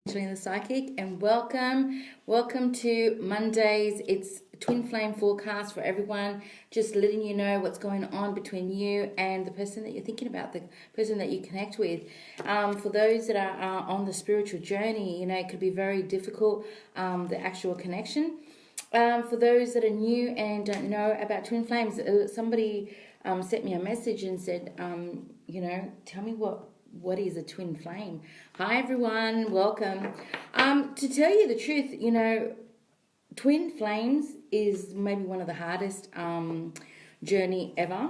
Angelina the Psychic, and welcome to Mondays. It's twin flame forecast for everyone, just letting you know what's going on between you and the person that you're thinking about, the person that you connect with. For those that are on the spiritual journey, it could be very difficult, the actual connection. For those that are new and don't know about twin flames, somebody sent me a message and said, tell me what is a twin flame. Hi everyone, welcome. To tell you the truth, twin flames is maybe one of the hardest journey ever.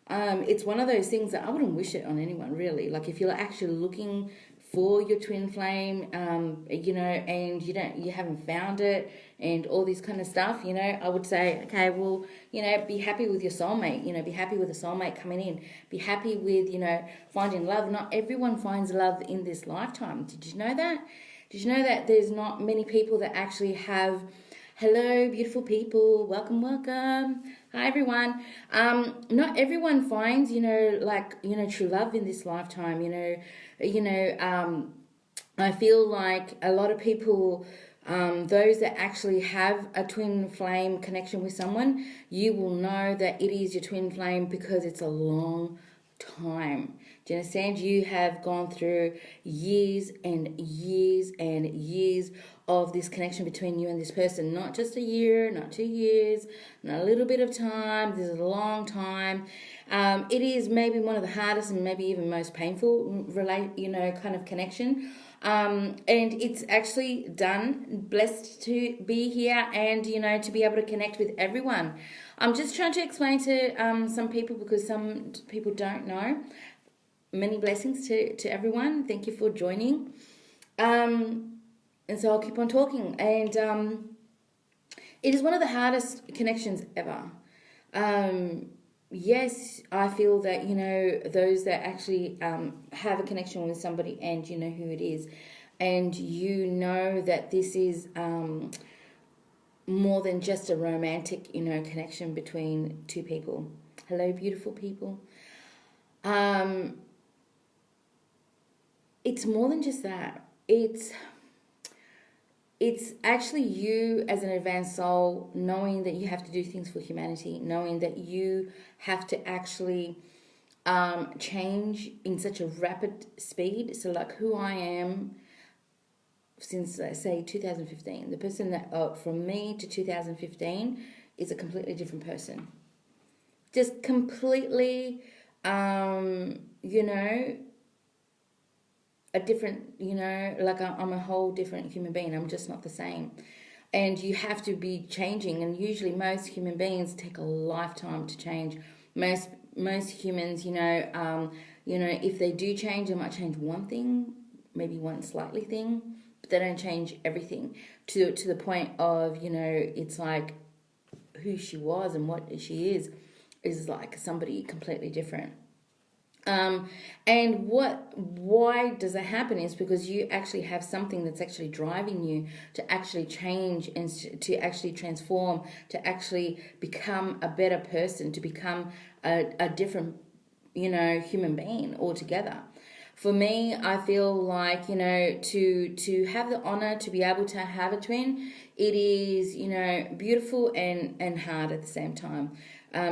It's one of those things that I wouldn't wish it on anyone, really. Like if you're actually looking for your twin flame, and you haven't found it, and all this kind of stuff, I would say, okay, well, be happy with your soulmate. Be happy with a soulmate coming in. Be happy with finding love. Not everyone finds love in this lifetime. Did you know that? Did you know that there's not many people that actually have? Hello, beautiful people. Welcome, welcome. Hi, everyone. Not everyone finds, true love in this lifetime. I feel like a lot of people, those that actually have a twin flame connection with someone, you will know that it is your twin flame because it's a long time. Do you understand? You have gone through years and years and years of this connection between you and this person. Not just a year, not 2 years, not a little bit of time. This is a long time. It is maybe one of the hardest and maybe even most painful kind of connection. And it's actually done. Blessed to be here and, to be able to connect with everyone. I'm just trying to explain to some people because some people don't know. Many blessings to everyone. Thank you for joining. And so I'll keep on talking. And it is one of the hardest connections ever. Yes, I feel that, those that actually have a connection with somebody and you know who it is, and you know that this is more than just a romantic, connection between two people. Hello, beautiful people. It's more than just that. It's actually you as an advanced soul knowing that you have to do things for humanity, knowing that you have to actually change in such a rapid speed. So like who I am since, say, 2015, the person that from me to 2015 is a completely different person. Just completely, a different, I'm a whole different human being. I'm just not the same. And you have to be changing. And usually most human beings take a lifetime to change. Most humans, if they do change, they might change one thing, maybe one slightly thing, but they don't change everything to the point of, it's like who she was and what she is like somebody completely different. And why does that happen is because you actually have something that's actually driving you to actually change and to actually transform, to actually become a better person, to become a different, human being altogether. For me, I feel like, to have the honor to be able to have a twin, it is, beautiful and hard at the same time.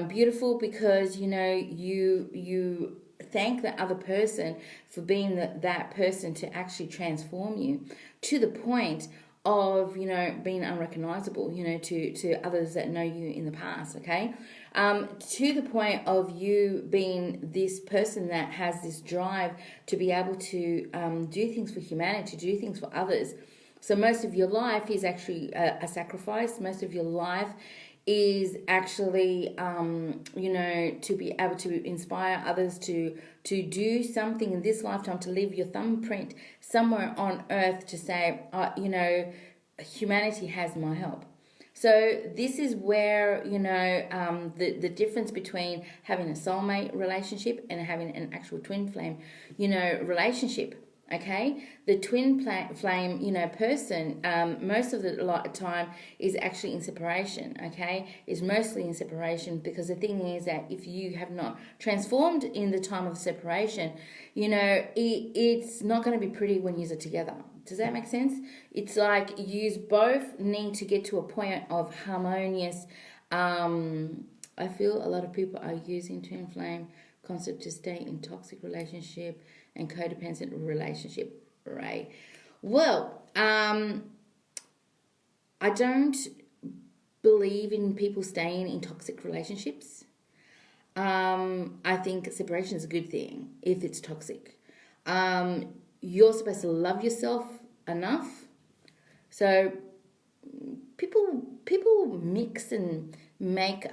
Beautiful because, you thank the other person for being that person to actually transform you to the point of, being unrecognizable, to others that know you in the past, okay? To the point of you being this person that has this drive to be able to do things for humanity, to do things for others. So most of your life is actually a sacrifice. Most of your life is actually, to be able to inspire others to do something in this lifetime, to leave your thumbprint somewhere on earth to say, humanity has my help. So this is where, the difference between having a soulmate relationship and having an actual twin flame, relationship. Okay, the flame, person, most of the time is actually in separation. Okay, is mostly in separation, because the thing is that if you have not transformed in the time of separation, it's not going to be pretty when you're together. Does that make sense? It's like you both need to get to a point of harmonious. I feel a lot of people are using twin flame concept to stay in toxic relationship and codependent relationship, right? Well, I don't believe in people staying in toxic relationships. I think separation is a good thing if it's toxic. You're supposed to love yourself enough. So people mix and make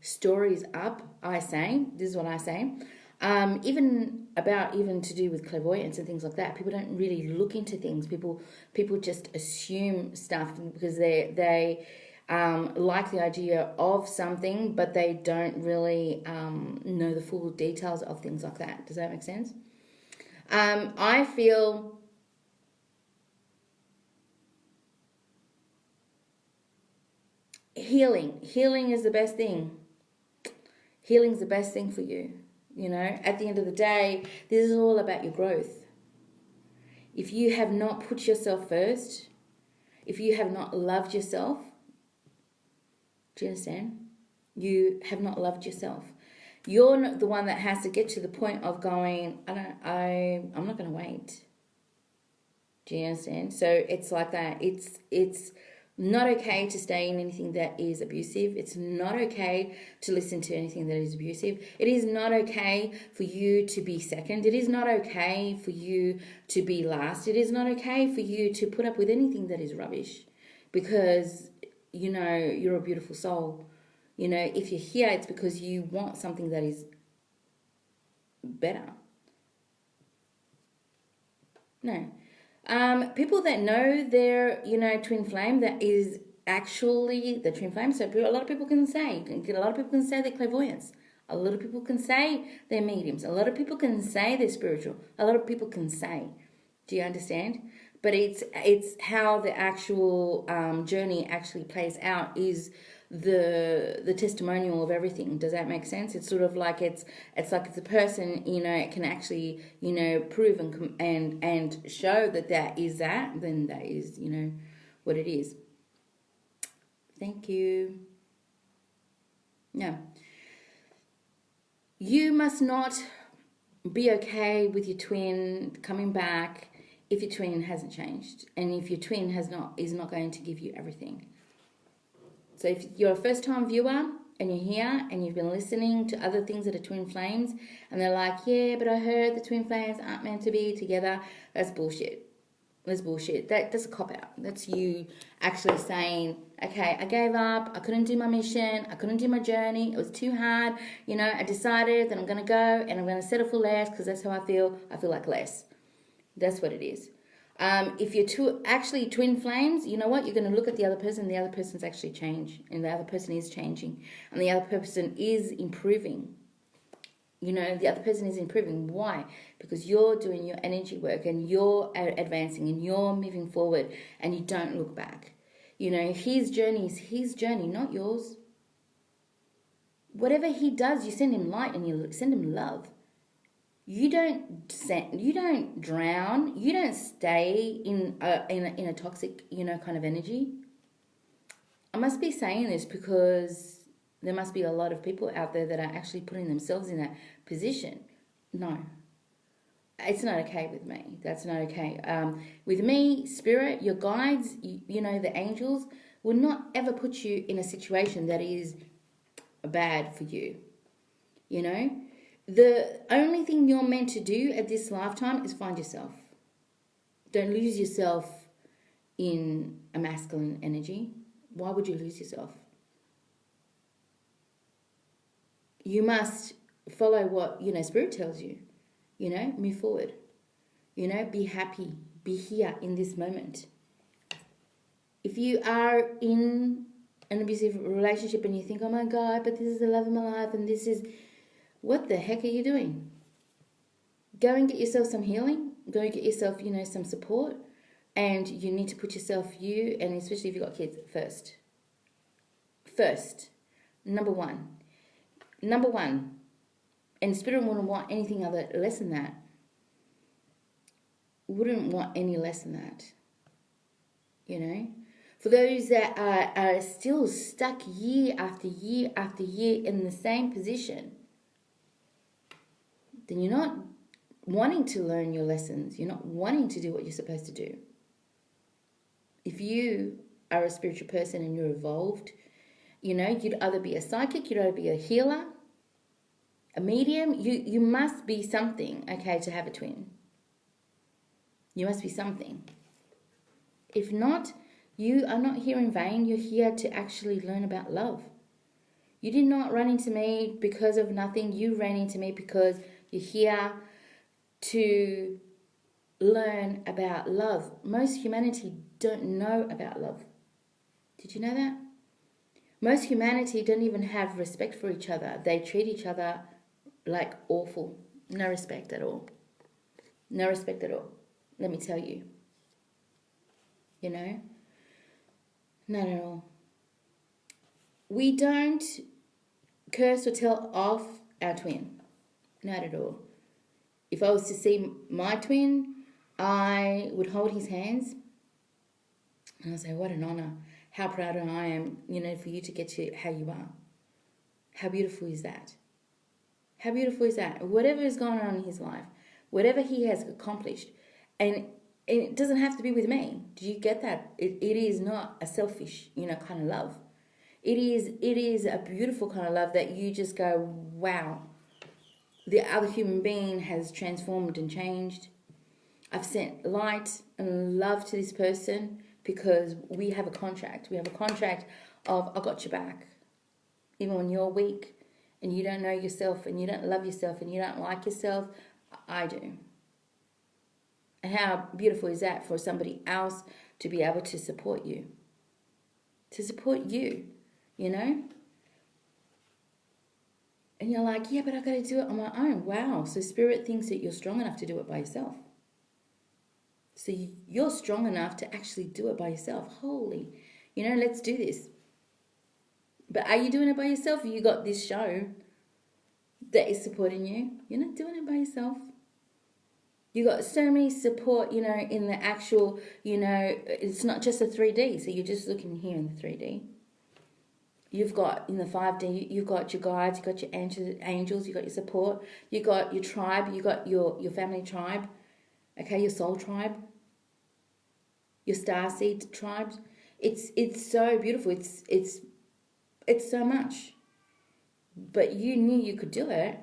stories up. I say, this is what I say. Even to do with clairvoyance and things like that. People don't really look into things. People just assume stuff because they like the idea of something, but they don't really know the full details of things like that. Does that make sense? I feel healing is the best thing. Healing's the best thing for you. At the end of the day, this is all about your growth. If you have not put yourself first, if you have not loved yourself, do you understand? You have not loved yourself. You're not the one that has to get to the point of going, I'm not going to wait. Do you understand? So it's like that. It's not okay to stay in anything that is abusive. It's not okay to listen to anything that is abusive. It is not okay for you to be second. It is not okay for you to be last. It is not okay for you to put up with anything that is rubbish, because, you're a beautiful soul. If you're here, it's because you want something that is better. No. People that know their, twin flame, that is actually the twin flame. So a lot of people can say, they're clairvoyants. A lot of people can say they're mediums. A lot of people can say they're spiritual. A lot of people can say. Do you understand? But it's how the actual journey actually plays out is the testimonial of everything. Does that make sense? It's sort of like it's like if the person can actually prove and show that is that, then that is what it is. Thank you. No, you must not be okay with your twin coming back if your twin hasn't changed, and if your twin is not going to give you everything. So if you're a first-time viewer and you're here and you've been listening to other things that are twin flames, and they're like, yeah, but I heard the twin flames aren't meant to be together, that's bullshit. That's bullshit. That's a cop-out. That's you actually saying, okay, I gave up, I couldn't do my mission, I couldn't do my journey, it was too hard, I decided that I'm going to go and I'm going to settle for less because that's how I feel like less. That's what it is. If you're actually twin flames, you know what? You're going to look at the other person, the other person's actually changed, and the other person is changing, and the other person is improving. The other person is improving. Why? Because you're doing your energy work, and you're advancing, and you're moving forward, and you don't look back. His journey is his journey, not yours. Whatever he does, you send him light and you send him love. You don't drown. You don't stay in a toxic, kind of energy. I must be saying this because there must be a lot of people out there that are actually putting themselves in that position. No, it's not okay with me. That's not okay. With me, spirit, your guides, the angels will not ever put you in a situation that is bad for you. The only thing you're meant to do at this lifetime is find yourself. Don't lose yourself in a masculine energy. Why would you lose yourself? You must follow what, Spirit tells you. Move forward. Be happy. Be here in this moment. If you are in an abusive relationship and you think, oh my God, but this is the love of my life and this is... What the heck are you doing? Go and get yourself some healing. Go get yourself, some support. And you need to put yourself, and especially if you've got kids, first. First. Number one. And Spirit wouldn't want anything other less than that. Wouldn't want any less than that. For those that are still stuck year after year after year in the same position, then you're not wanting to learn your lessons. You're not wanting to do what you're supposed to do. If you are a spiritual person and you're evolved, you'd either be a psychic, you'd either be a healer, a medium. You must be something, okay, to have a twin. You must be something. If not, you are not here in vain. You're here to actually learn about love. You did not run into me because of nothing. You ran into me because you're here to learn about love. Most humanity don't know about love. Did you know that? Most humanity don't even have respect for each other. They treat each other like awful. No respect at all. No respect at all. Let me tell you. Not at all. We don't curse or tell off our twin. Not at all. If I was to see my twin, I would hold his hands and I'd say, what an honor. How proud I am, for you to get to how you are. How beautiful is that? How beautiful is that? Whatever is going on in his life, whatever he has accomplished, and it doesn't have to be with me. Do you get that? It is not a selfish, kind of love. It is a beautiful kind of love that you just go, wow, the other human being has transformed and changed. I've sent light and love to this person because we have a contract. We have a contract of I got your back. Even when you're weak and you don't know yourself and you don't love yourself and you don't like yourself, I do. And how beautiful is that for somebody else to be able to support you? To support you, And you're like, yeah, but I got to do it on my own. Wow. So Spirit thinks that you're strong enough to do it by yourself. So you're strong enough to actually do it by yourself. Holy, let's do this. But are you doing it by yourself? Or you got this show that is supporting you? You're not doing it by yourself. You got so many support, in the actual, it's not just a 3D. So you're just looking here in the 3D. You've got in the 5D, you've got your guides, you've got your angels, you've got your support, you've got your tribe, you've got your family tribe, okay, your soul tribe, your starseed tribe. It's so beautiful. It's so much. But you knew you could do it.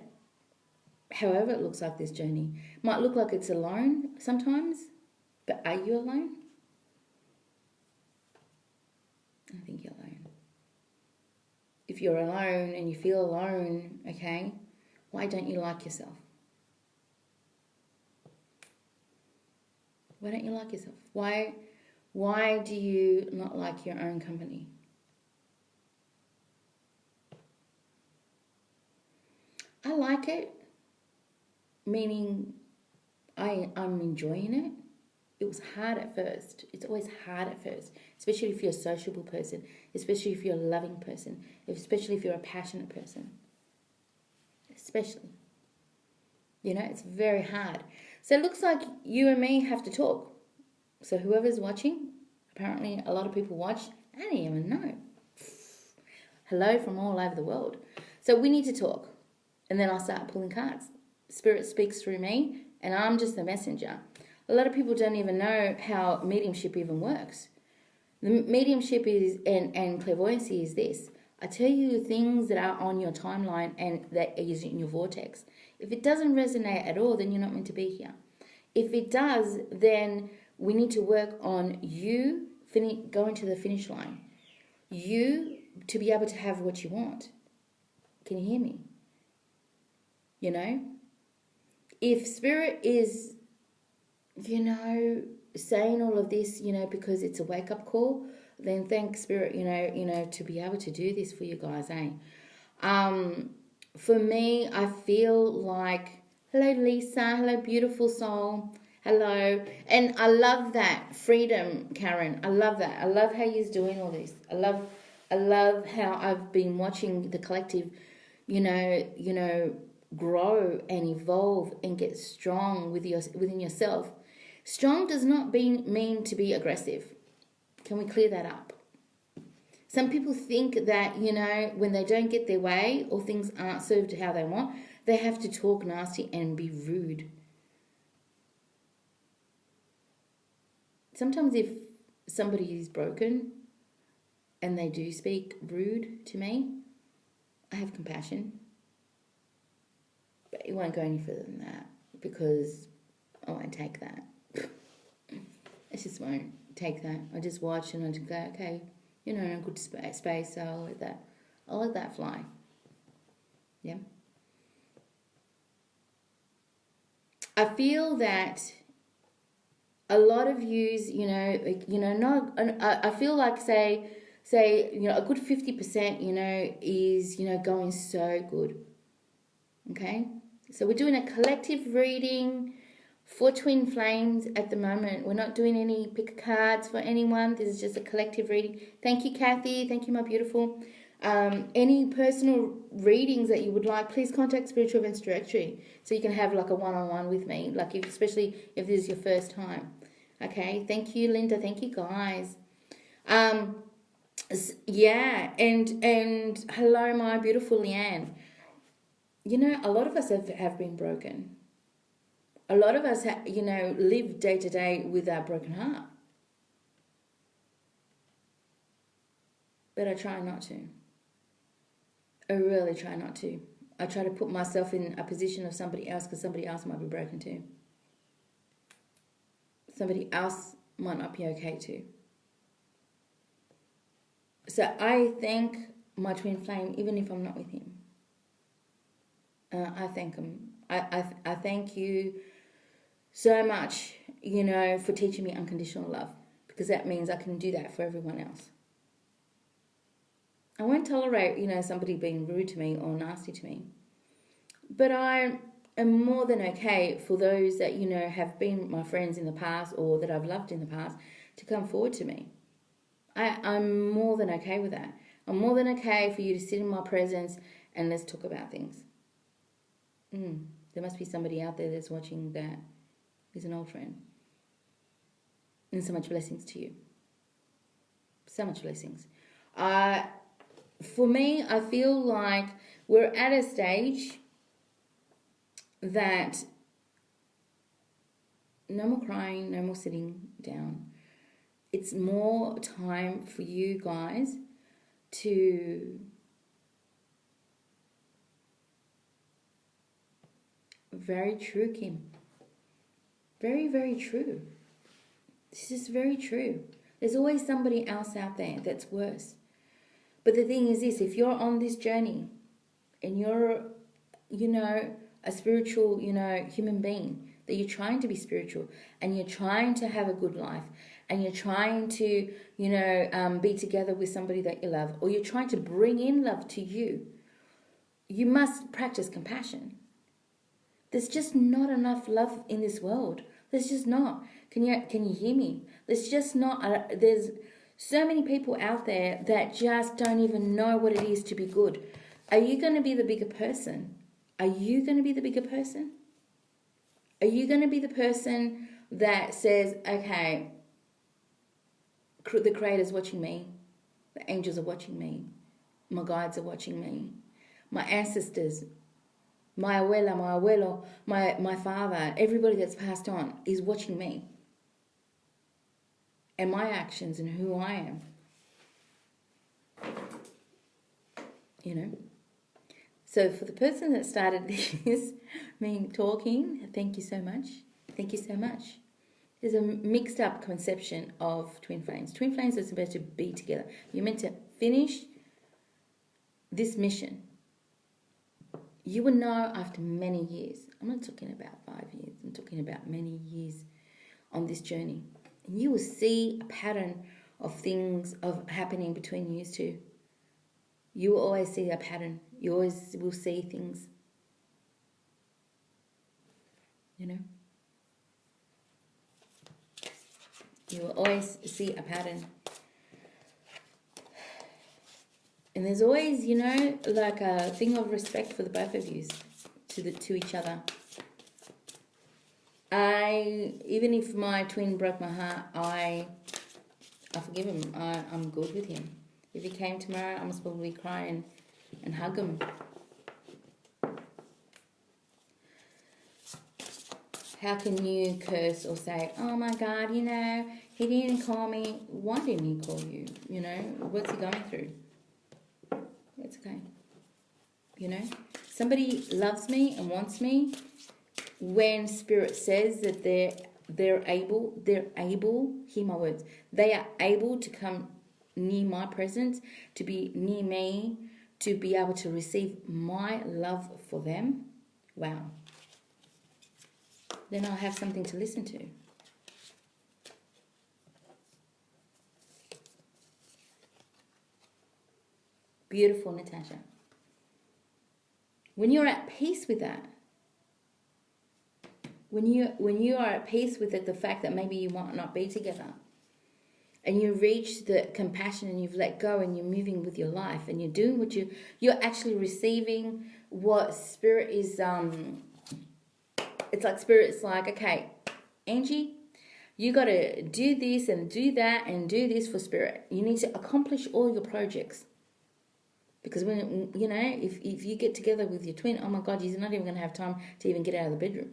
However it looks like this journey. Might look like it's alone sometimes, but are you alone? I think you're alone. If you're alone and you feel alone, okay, why don't you like yourself? Why don't you like yourself? Why do you not like your own company? I like it, meaning I'm enjoying it. It was hard at first. It's always hard at first, especially if you're a sociable person, especially if you're a loving person, especially if you're a passionate person. Especially. It's very hard. So it looks like you and me have to talk. So whoever's watching, apparently a lot of people watch. I don't even know. Hello from all over the world. So we need to talk. And then I'll start pulling cards. Spirit speaks through me, and I'm just the messenger. A lot of people don't even know how mediumship even works. The mediumship is and clairvoyancy is this. I tell you things that are on your timeline and that is in your vortex. If it doesn't resonate at all, then you're not meant to be here. If it does, then we need to work on you going to the finish line. You to be able to have what you want. Can you hear me? If Spirit is, saying all of this, because it's a wake-up call, then thank Spirit, to be able to do this for you guys, For me, I feel like, hello Lisa, hello beautiful soul. Hello. And I love that freedom, Karen. I love that. I love how you're doing all this. I love how I've been watching the collective, grow and evolve and get strong within yourself. Strong does not mean to be aggressive. Can we clear that up? Some people think that, when they don't get their way or things aren't served how they want, they have to talk nasty and be rude. Sometimes if somebody is broken and they do speak rude to me, I have compassion. But it won't go any further than that because I won't take that. I just won't take that. I just watch and I just go, okay, in a good space, so I'll let that fly. Yeah. I feel that a lot of yous, I feel like say, a good 50%, is, going so good. Okay? So we're doing a collective reading for twin flames at the moment. We're not doing any pick cards for anyone. This is just a collective reading. Thank you, Kathy. Thank you, my beautiful. Any personal readings that you would like, please contact Spiritual Events Directory so you can have like a one-on-one with me, especially if this is your first time. Okay, thank you, Linda. Thank you, guys. Yeah, and hello, my beautiful Leanne. A lot of us have been broken. A lot of us, live day to day with our broken heart. But I try not to. I really try not to. I try to put myself in a position of somebody else because somebody else might be broken too. Somebody else might not be okay too. So I thank my twin flame even if I'm not with him. I thank him. I thank you so much, for teaching me unconditional love because that means I can do that for everyone else. I won't tolerate, somebody being rude to me or nasty to me. But I am more than okay for those that, have been my friends in the past or that I've loved in the past to come forward to me. I'm more than okay with that. I'm more than okay for you to sit in my presence and let's talk about things. There must be somebody out there that's watching that is an old friend. And so much blessings to you. So much blessings. For me, I feel like we're at a stage that no more crying, no more sitting down. It's more time for you guys to very true, Kim. Very, very true. This is very true. There's always somebody else out there that's worse. But the thing is this, if you're on this journey and you're, a spiritual, human being, that you're trying to be spiritual and you're trying to have a good life and you're trying to, be together with somebody that you love or you're trying to bring in love to you, you must practice compassion. There's just not enough love in this world. There's just not. Can you hear me? There's just not. There's so many people out there that just don't even know what it is to be good. Are you going to be the bigger person? Are you going to be the bigger person? Are you going to be the person that says, okay, the Creator's watching me, the angels are watching me, my guides are watching me, my ancestors, my abuela, my abuelo, my father, everybody that's passed on is watching me and my actions and who I am. So for the person that started this, me talking, thank you so much. Thank you so much. There's a mixed up conception of twin flames. Twin flames are supposed to be together. You're meant to finish this mission. You will know after many years. I'm not talking about 5 years. I'm talking about many years on this journey. And you will see a pattern of things of happening between you two. You will always see a pattern. You always will see things. You will always see a pattern. And there's always, you know, like a thing of respect for the both of you to each other. Even if my twin broke my heart, I forgive him. I'm good with him. If he came tomorrow, I must probably cry and hug him. How can you curse or say, oh my God, you know, he didn't call me. Why didn't he call you? You know, what's he going through? It's okay. You know, somebody loves me and wants me. When Spirit says that they're able, hear my words, they are able to come near my presence, to be near me, to be able to receive my love for them. Wow. Then I'll have something to listen to. Beautiful, Natasha. When you're at peace with that, when you are at peace with it, the fact that maybe you might not be together, and you reach the compassion and you've let go and you're moving with your life and you're doing what you're actually receiving what Spirit is. It's like Spirit's like, okay, Angie, you got to do this and do that and do this for Spirit. You need to accomplish all your projects. Because when, you know, if you get together with your twin, oh my God, you're not even going to have time to even get out of the bedroom.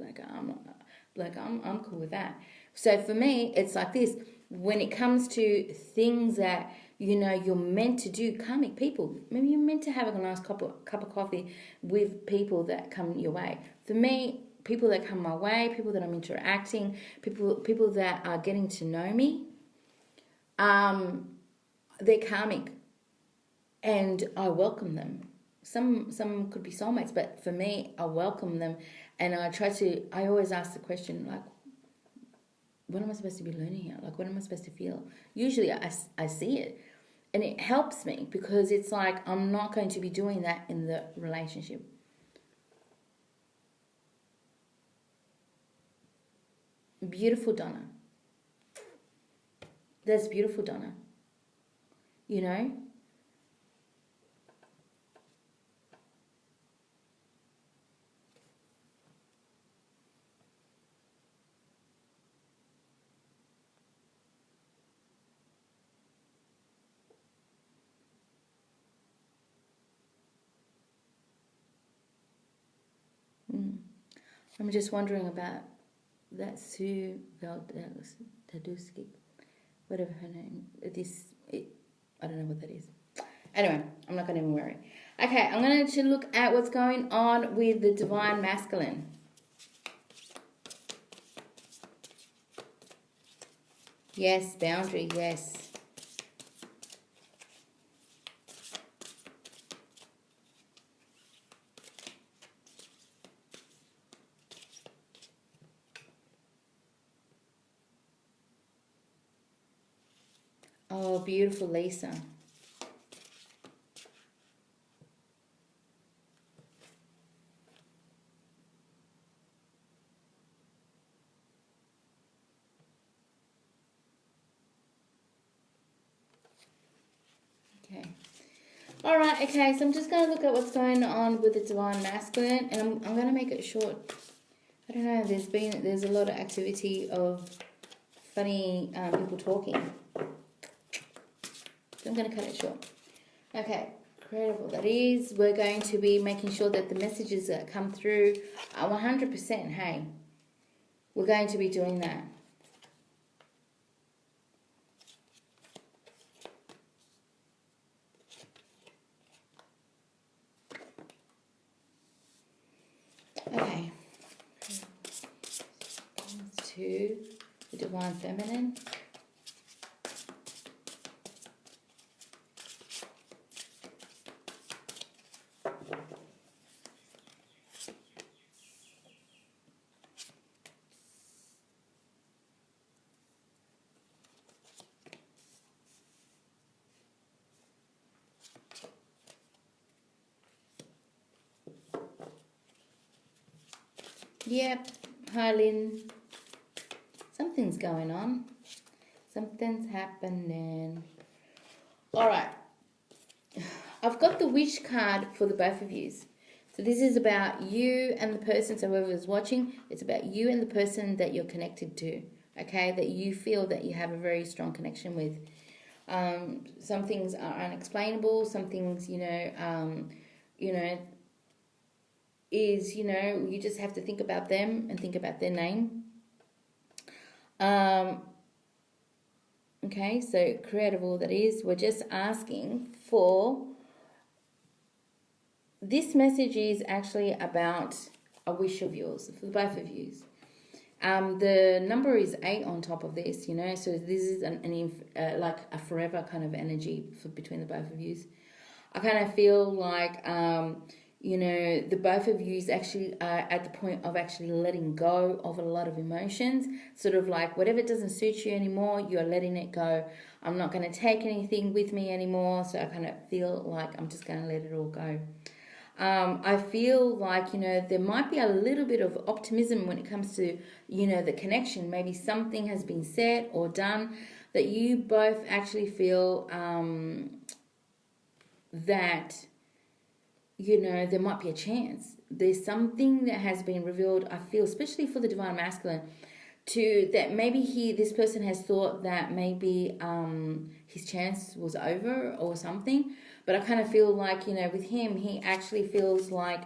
I'm cool with that. So for me, it's like this. When it comes to things that, you know, you're meant to do, karmic people, maybe you're meant to have a nice cup of coffee with people that come your way. For me, people that come my way, people that I'm interacting, people that are getting to know me, they're karmic. And I welcome them. Some could be soulmates, but for me, I welcome them. And I always ask the question, like, what am I supposed to be learning here? Like, what am I supposed to feel? Usually I see it. And it helps me because it's like I'm not going to be doing that in the relationship. Beautiful, Donna. That's beautiful, Donna. You know? I'm just wondering about that Sue Veldaduski, whatever her name. I don't know what that is. Anyway, I'm not going to even worry. Okay, I'm going to look at what's going on with the Divine Masculine. Yes, boundary, yes. Oh, beautiful, Lisa. Okay. All right, okay, so I'm just going to look at what's going on with the Divine Masculine, and I'm going to make it short. I don't know, there's a lot of activity of funny people talking. So I'm going to cut it short. Okay, incredible. That is, we're going to be making sure that the messages that come through are 100%, hey. We're going to be doing that. Okay. To the Divine Feminine. Yep. Hi, Lynn. Something's going on. Something's happening. All right. I've got the wish card for the both of you. So this is about you and the person, so whoever is watching, it's about you and the person that you're connected to, okay, that you feel that you have a very strong connection with. Some things are unexplainable, some things, is, you just have to think about them and think about their name. Okay, so creative all that is, we're just asking for, this message is actually about a wish of yours, for both of you. The number is 8 on top of this, so this is like a forever kind of energy between the both of you. I kind of feel like, the both of you actually are at the point of actually letting go of a lot of emotions, sort of like whatever doesn't suit you anymore, you're letting it go. I'm not going to take anything with me anymore, so I kind of feel like I'm just going to let it all go. I feel like, there might be a little bit of optimism when it comes to, the connection. Maybe something has been said or done that you both actually feel that, there might be a chance. There's something that has been revealed, I feel, especially for the divine masculine, that maybe this person has thought that maybe his chance was over or something. But I kind of feel like, with him, he actually feels like,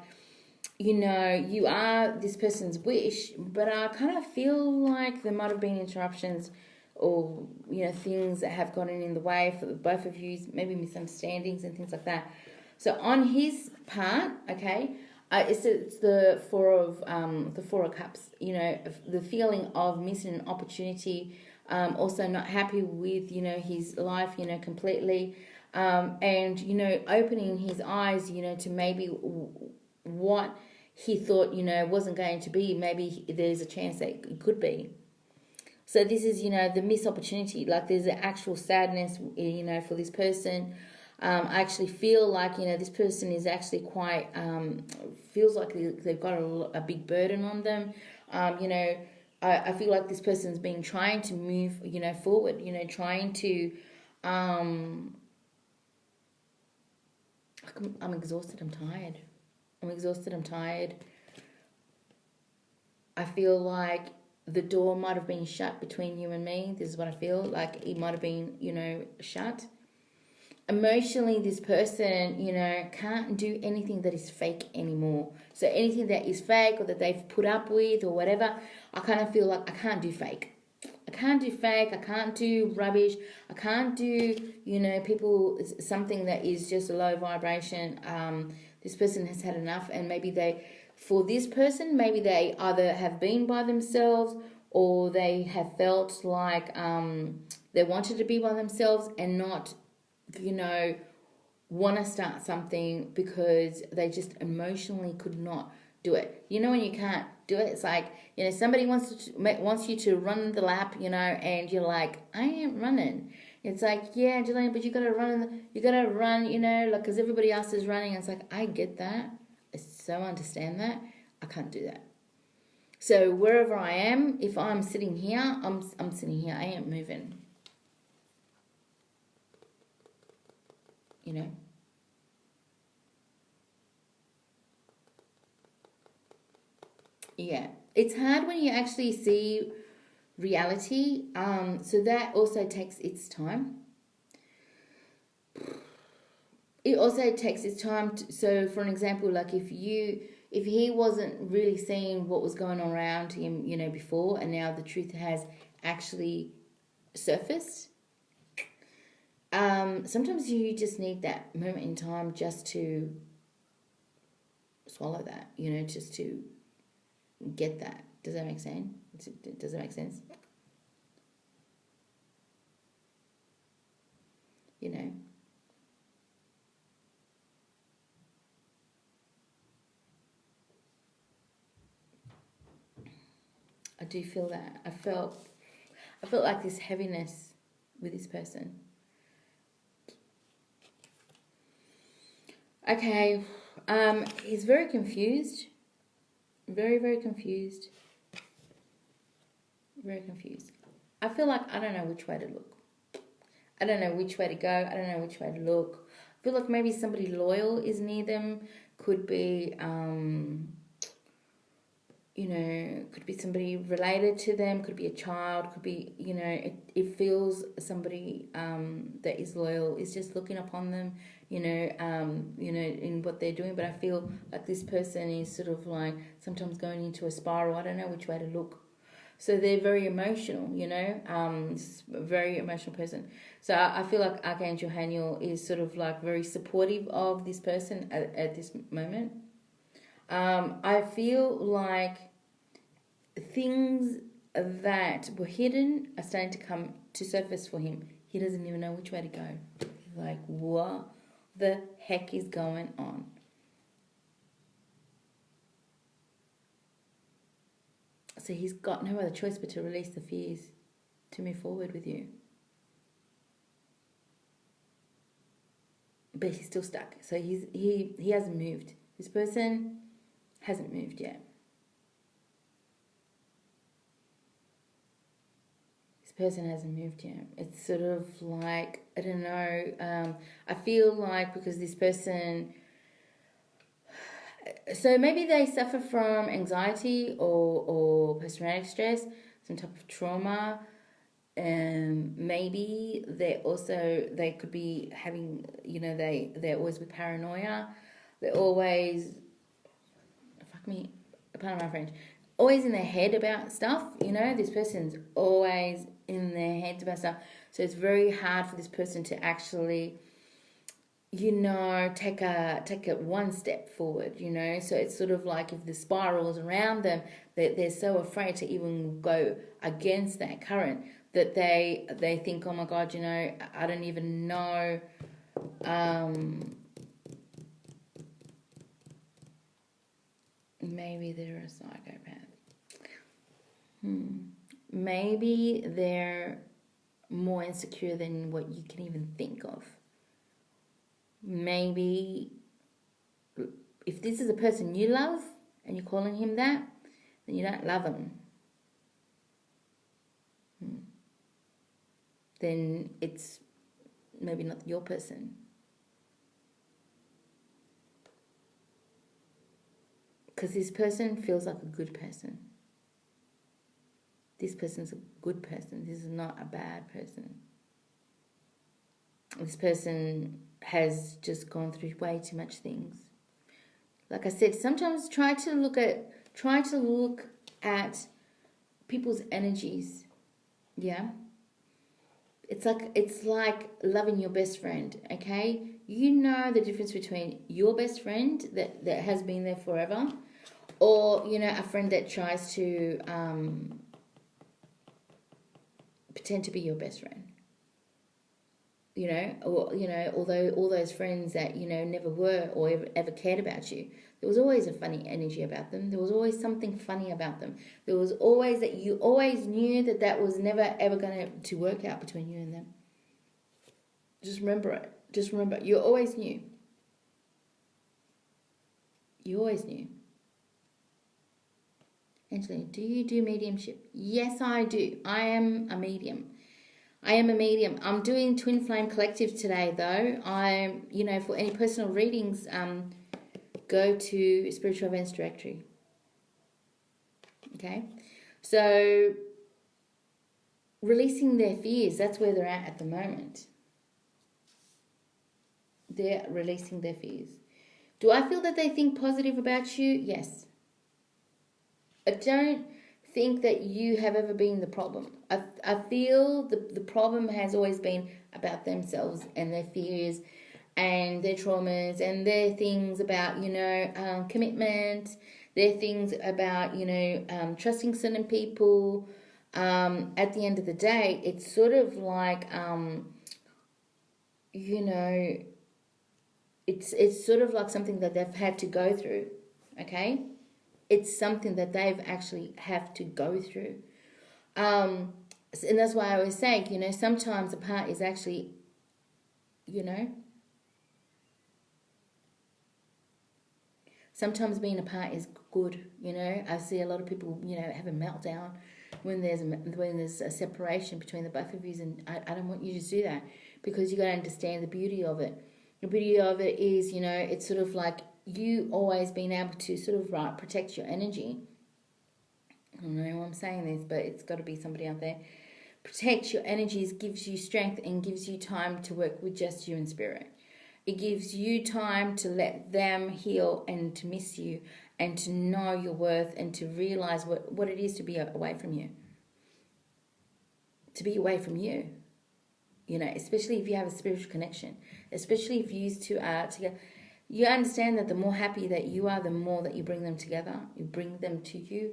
you are this person's wish, but I kind of feel like there might have been interruptions or, things that have gotten in the way for the both of you, maybe misunderstandings and things like that. So on his part, okay, it's the Four of Cups, the feeling of missing an opportunity, also not happy with, his life, completely. And opening his eyes, to maybe what he thought, wasn't going to be, maybe there's a chance that it could be. So this is, the missed opportunity. Like there's an actual sadness, for this person. I actually feel like, this person is actually quite, feels like they've got a big burden on them. I feel like this person's been trying to move, forward, trying to, I'm exhausted, I'm tired. I feel like the door might have been shut between you and me. This is what I feel like. It might have been, shut. Emotionally, this person, can't do anything that is fake anymore. So anything that is fake or that they've put up with or whatever, I kind of feel like I can't do fake. I can't do rubbish. I can't do, people, something that is just a low vibration. This person has had enough, and for this person, maybe they either have been by themselves or they have felt like they wanted to be by themselves and not, want to start something because they just emotionally could not do it. When you can't do it, it's like, somebody wants you to run the lap, and you're like, I ain't running. It's like, yeah, Angelina, but you gotta run, like, because everybody else is running. It's like, I get that. I so understand that. I can't do that. So wherever I am, if I'm sitting here, I'm sitting here. I ain't moving. Yeah, it's hard when you actually see reality. So that also takes its time. It also takes its time. So, for an example, like if he wasn't really seeing what was going on around him, before, and now the truth has actually surfaced. Sometimes you just need that moment in time just to swallow that, just to get that. Does that make sense? Does that make sense? I do feel that. I felt like this heaviness with this person. Okay, he's very confused. Very, very confused. Very confused. I feel like I don't know which way to look. I don't know which way to go. I don't know which way to look. I feel like maybe somebody loyal is near them. Could be, could be somebody related to them. Could be a child. Could be, it feels somebody that is loyal is just looking upon them. In what they're doing. But I feel like this person is sort of like sometimes going into a spiral. I don't know which way to look. So they're very emotional, very emotional person. So I feel like Archangel Haniel is sort of like very supportive of this person at this moment. I feel like things that were hidden are starting to come to surface for him. He doesn't even know which way to go. He's like, what the heck is going on? So he's got no other choice but to release the fears to move forward with you. But he's still stuck. So he hasn't moved. This person hasn't moved yet. This person hasn't moved yet. It's sort of like, I don't know, I feel like because this person... So maybe they suffer from anxiety or post-traumatic stress, some type of trauma. Maybe they could be having, they're always with paranoia. They're always, pardon my French, always in their head about stuff. This person's always in their heads about stuff. So it's very hard for this person to actually, take it one step forward, So it's sort of like if the spirals around them, they're so afraid to even go against that current that they think, oh my God, I don't even know. Maybe they're a psychopath. Maybe they're more insecure than what you can even think of. Maybe if this is a person you love and you're calling him that, then you don't love him. Then it's maybe not your person. Because this person feels like a good person. This person's a good person. This is not a bad person. This person has just gone through way too much things. Like I said, sometimes try to look at people's energies. Yeah. It's like loving your best friend, okay? You know the difference between your best friend that has been there forever or, a friend that tries to pretend to be your best friend. Although all those friends that, never were or ever cared about you, there was always a funny energy about them. There was always something funny about them. There was always that you always knew that was never ever going to work out between you and them. Just remember it. Just remember, you always knew. You always knew. Angelina, do you do mediumship? Yes, I do. I am a medium. I'm doing TwinFlame Collective today, though. For any personal readings, go to Spiritual Events Directory. Okay? So, releasing their fears, that's where they're at the moment. They're releasing their fears. Do I feel that they think positive about you? Yes. I don't think that you have ever been the problem. I feel the problem has always been about themselves and their fears and their traumas and their things about, commitment, their things about, trusting certain people. At the end of the day, it's sort of like, it's sort of like something that they've had to go through, okay? It's something that they've actually have to go through. And that's why I always say, sometimes a part is actually, sometimes being apart is good, I see a lot of people, have a meltdown when there's a separation between the both of you, and I don't want you to do that, because you got to understand the beauty of it. The beauty of it is, it's sort of like you always being able to sort of protect your energy. I don't know why I'm saying this, but it's got to be somebody out there. Protect your energies, gives you strength and gives you time to work with just you and spirit. It gives you time to let them heal and to miss you and to know your worth and to realize what it is to be away from you. To be away from you. Especially if you have a spiritual connection. Especially if you two are together. You understand that the more happy that you are, the more that you bring them together. You bring them to you.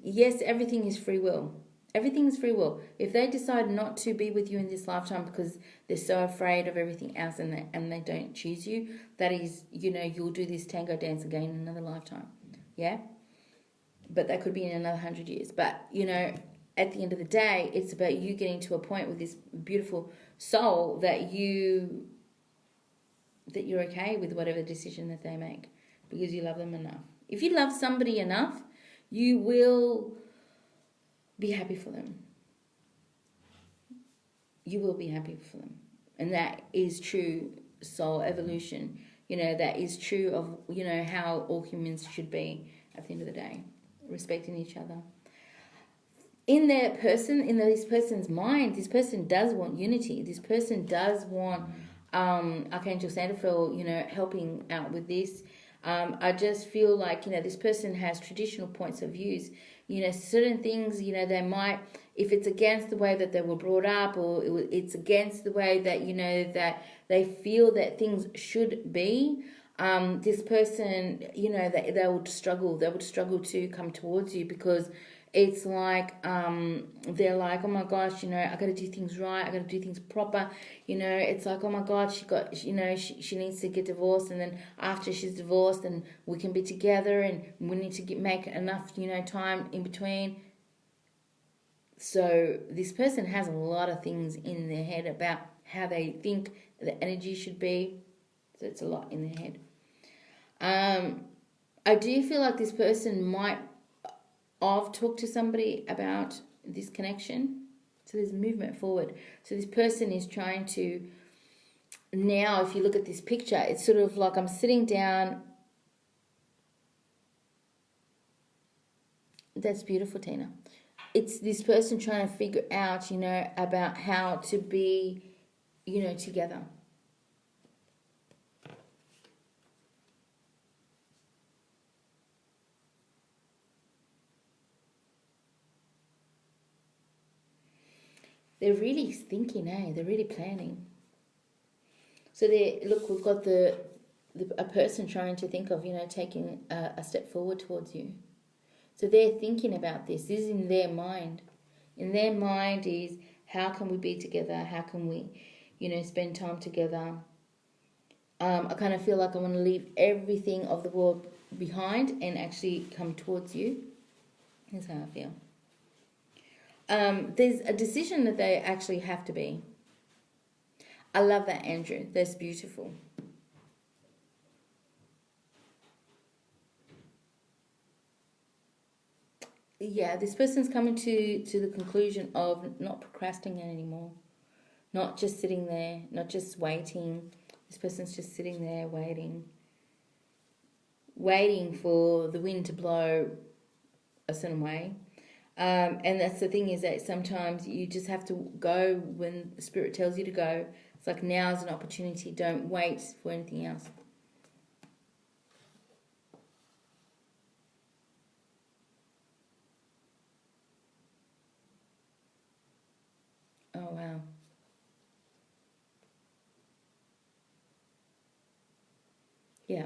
Yes, everything is free will. Everything is free will. If they decide not to be with you in this lifetime because they're so afraid of everything else and they don't choose you, that is, you'll do this tango dance again in another lifetime. Yeah? But that could be in another 100 years. But, at the end of the day, it's about you getting to a point with this beautiful soul that you're okay with whatever decision that they make because you love them enough. If you love somebody enough, you will be happy for them. You will be happy for them. And that is true soul evolution. That is true of, how all humans should be at the end of the day. Respecting each other. In this person's mind, this person does want unity. This person does want Archangel Sandalphil, helping out with this. I just feel like, this person has traditional points of views. Certain things, they might, if it's against the way that they were brought up or it's against the way that, that they feel that things should be, this person, they would struggle. They would struggle to come towards you because it's like they're like, oh my gosh, I got to do things right, I got to do things proper. It's like, oh my God, she needs to get divorced, and then after she's divorced, then we can be together, and we need to make enough, time in between. So this person has a lot of things in their head about how they think the energy should be. So it's a lot in their head. I do feel like this person might I've talked to somebody about this connection. So there's movement forward. So this person is trying to, now if you look at this picture, it's sort of like I'm sitting down. That's beautiful, Tina. It's this person trying to figure out, about how to be, together. They're really thinking, They're really planning. So we've got a person trying to think of, taking a step forward towards you. So they're thinking about this. This is in their mind. In their mind is, how can we be together? How can we, spend time together? I kind of feel like I want to leave everything of the world behind and actually come towards you. That's how I feel. There's a decision that they actually have to be. I love that, Andrew. That's beautiful. Yeah, this person's coming to the conclusion of not procrastinating anymore. Not just sitting there, not just waiting. This person's just sitting there waiting. Waiting for the wind to blow a certain way. And that's the thing, is that sometimes you just have to go when the spirit tells you to go. It's like, now's an opportunity. Don't wait for anything else. Oh, wow. Yeah.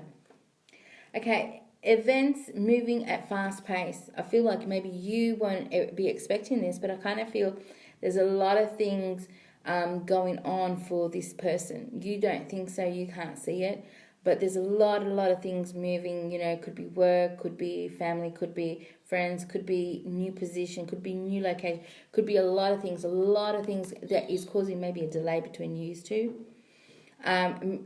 Okay. Events moving at fast pace. I feel like maybe you won't be expecting this, but I kind of feel there's a lot of things going on for this person. You don't think so, you can't see it, but there's a lot of things moving. Could be work, could be family, could be friends, could be new position, could be new location, could be a lot of things that is causing maybe a delay between you two. And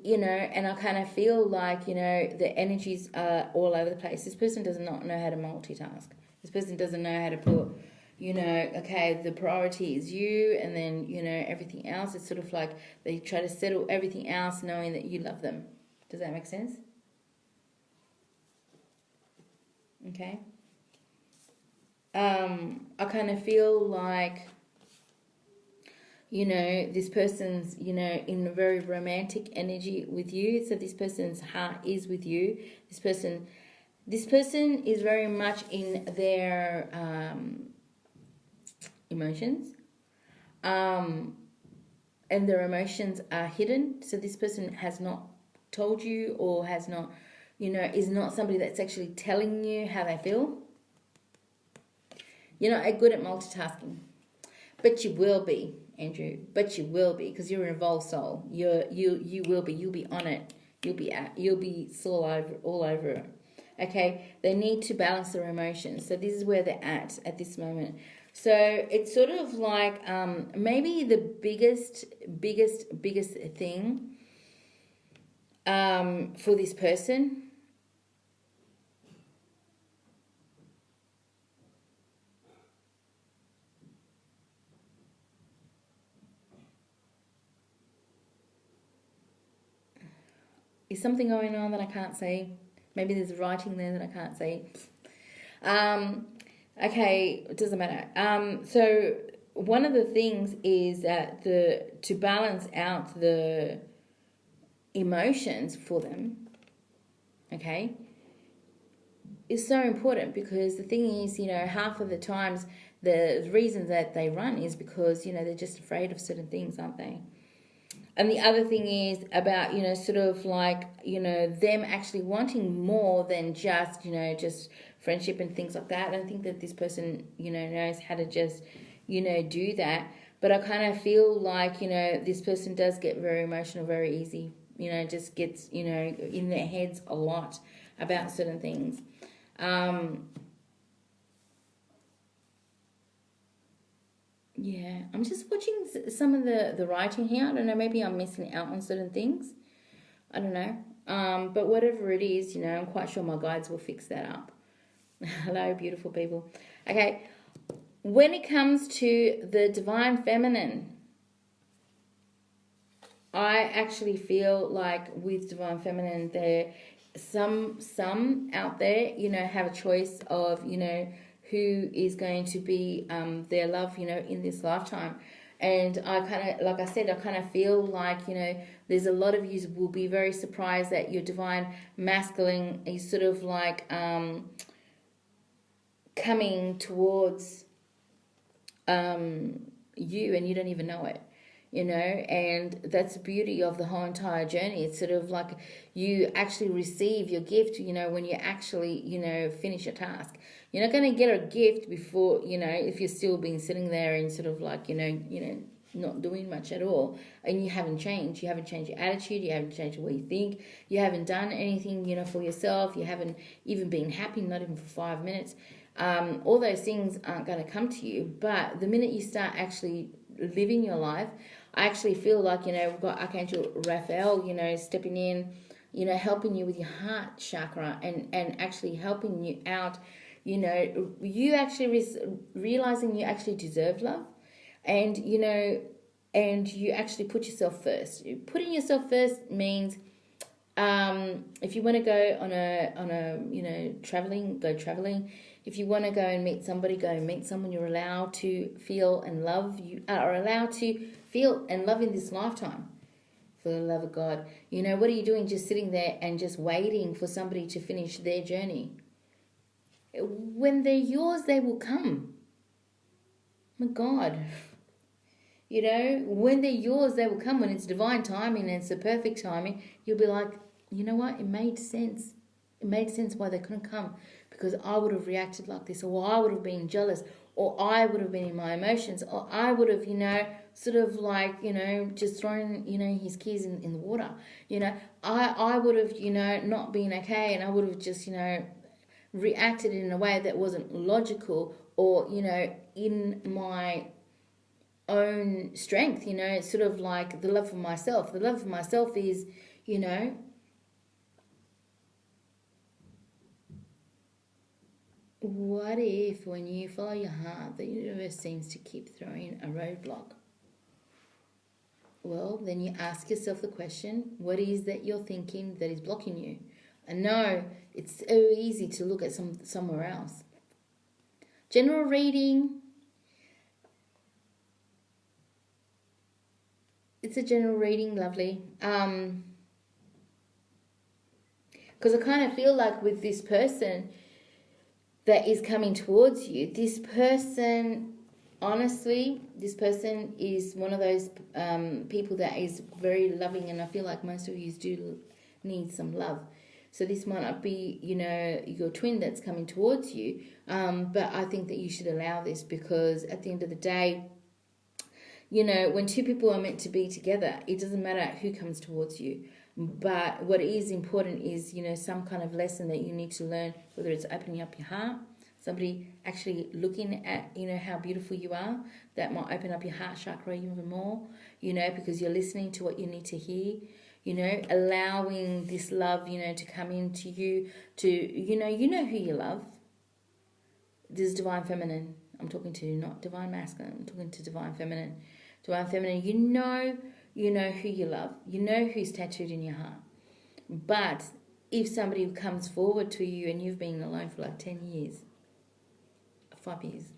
I kind of feel like, the energies are all over the place. This person does not know how to multitask. This person doesn't know how to put, you know, okay, the priority is you, and then, you know, everything else. It's sort of like they try to settle everything else knowing that you love them. Does that make sense? Okay. I kind of feel like, you know, this person's, you know, in a very romantic energy with you. So this person's heart is with you. This person is very much in their emotions. And their emotions are hidden. So this person has not told you, or has not, you know, is not somebody that's actually telling you how they feel. You're not good at multitasking, but you will be, Andrew. But you will be, because you're an evolved soul. You will be. You'll be on it. You'll be all over it. Okay. They need to balance their emotions. So this is where they're at this moment. So it's sort of like maybe the biggest thing for this person is something going on that I can't see. Maybe there's writing there that I can't see. Okay, it doesn't matter. So one of the things is that to balance out the emotions for them, okay, is so important, because the thing is, you know, half of the times the reason that they run is because, you know, they're just afraid of certain things, aren't they? And the other thing is about, you know, sort of like, you know, them actually wanting more than just, you know, just friendship and things like that. I don't think that this person, you know, knows how to just, you know, do that. But I kind of feel like, you know, this person does get very emotional very easy. You know, just gets, you know, in their heads a lot about certain things. Yeah, I'm just watching some of the writing here. I don't know, maybe I'm missing out on certain things. I don't know. But whatever it is, you know, I'm quite sure my guides will fix that up. Hello, beautiful people. Okay, when it comes to the divine feminine, I actually feel like with divine feminine, there some out there, you know, have a choice of, you know, who is going to be their love, you know, in this lifetime. And I kind of, like I said, I kind of feel like, you know, there's a lot of you will be very surprised that your divine masculine is sort of like coming towards you, and you don't even know it, you know. And that's the beauty of the whole entire journey. It's sort of like you actually receive your gift, you know, when you actually, you know, finish a task. You're not going to get a gift before, you know, if you're still been sitting there and sort of like, you know, not doing much at all, and you haven't changed. You haven't changed your attitude. You haven't changed the way you think. You haven't done anything, you know, for yourself. You haven't even been happy, not even for 5 minutes. All those things aren't going to come to you. But the minute you start actually living your life, I actually feel like, you know, we've got Archangel Raphael, you know, stepping in, you know, helping you with your heart chakra, and actually helping you out, you know, you actually realizing you actually deserve love. And, you know, and you actually put yourself first. Putting yourself first means if you want to go on a you know, traveling, go traveling. If you want to go and meet somebody, go and meet someone. You're allowed to feel and love. You are allowed to feel and love in this lifetime. For the love of God. You know, what are you doing just sitting there and just waiting for somebody to finish their journey? When they're yours, they will come. My God. You know, when they're yours, they will come. When it's divine timing and it's the perfect timing, you'll be like, you know what? It made sense. It made sense why they couldn't come, because I would have reacted like this, or I would have been jealous, or I would have been in my emotions, or I would have, you know, sort of like, you know, just thrown, you know, his keys in the water. You know, I would have, you know, not been okay, and I would have just, you know, reacted in a way that wasn't logical, or, you know, in my own strength. You know, it's sort of like the love for myself. The love for myself is, you know, What if when you follow your heart, the universe seems to keep throwing a roadblock? Well, then you ask yourself the question, what is that you're thinking that is blocking you? And no, it's so easy to look at somewhere else. General reading. It's a general reading, lovely. Because I kind of feel like with this person that is coming towards you, this person, honestly, this person is one of those people that is very loving, and I feel like most of you do need some love. So this might not be, your twin that's coming towards you, but I think that you should allow this, because at the end of the day, when two people are meant to be together, it doesn't matter who comes towards you. But what is important is, some kind of lesson that you need to learn, whether it's opening up your heart, somebody actually looking at, how beautiful you are, that might open up your heart chakra even more, because you're listening to what you need to hear, allowing this love, to come into you, to, who you love. This is divine feminine I'm talking to, not divine masculine. I'm talking to divine feminine. Divine feminine, you know who you love. You know who's tattooed in your heart. But if somebody comes forward to you and you've been alone for like 10 years, 5 years,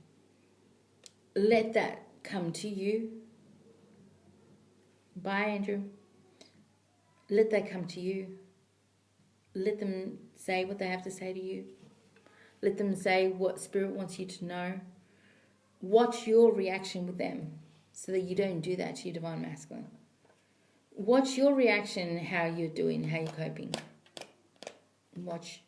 let that come to you. Bye, Andrew. Let that come to you. Let them say what they have to say to you. Let them say what Spirit wants you to know. Watch your reaction with them so that you don't do that to your divine masculine. Watch your reaction, how you're doing, how you're coping. Watch.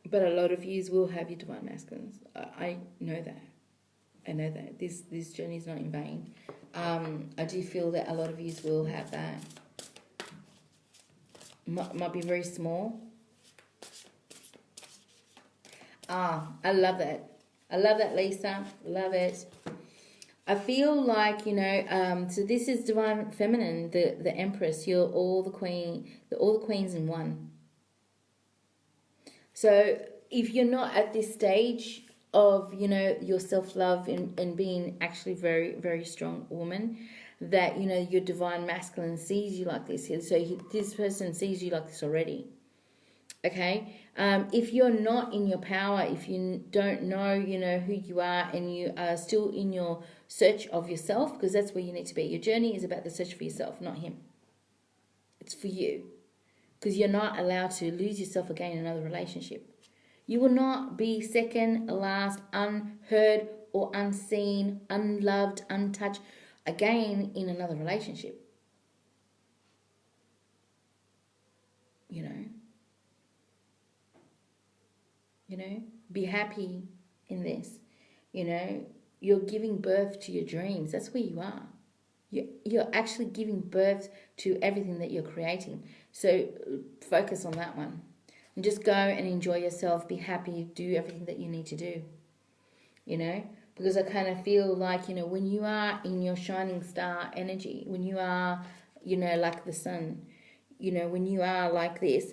But a lot of yous will have your divine masculines. I know that. I know that. This journey is not in vain. I do feel that a lot of yous will have that. Might be very small. I love that. I love that, Lisa. Love it. I feel like, so this is divine feminine, the empress. You're all the queens in one. So if you're not at this stage of, your self-love and being actually very, very strong woman, that, your divine masculine sees you like this. So this person sees you like this already. Okay? If you're not in your power, if you don't know, who you are, and you are still in your search of yourself, because that's where you need to be. Your journey is about the search for yourself, not him. It's for you. Because you're not allowed to lose yourself again in another relationship. You will not be second, last, unheard, or unseen, unloved, untouched again in another relationship. Be happy in this. You're giving birth to your dreams. That's where you are. You're actually giving birth to everything that you're creating. So focus on that one. And just go and enjoy yourself. Be happy. Do everything that you need to do. Because I kind of feel like, when you are in your shining star energy, when you are, like the sun, when you are like this,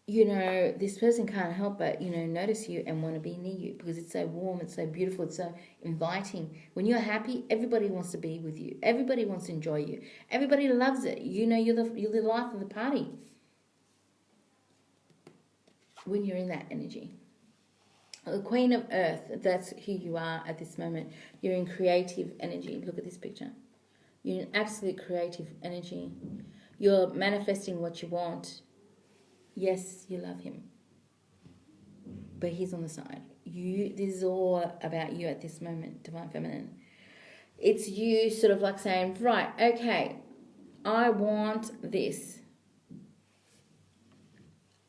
this person can't help but, notice you and want to be near you, because it's so warm, it's so beautiful, it's so inviting. When you're happy, everybody wants to be with you. Everybody wants to enjoy you. Everybody loves it. You're the life of the party when you're in that energy. The Queen of Earth, that's who you are at this moment. You're in creative energy. Look at this picture. You're in absolute creative energy. You're manifesting what you want. Yes, you love him, but he's on the side. This is all about you at this moment, divine feminine. It's you sort of like saying, right, okay, I want this.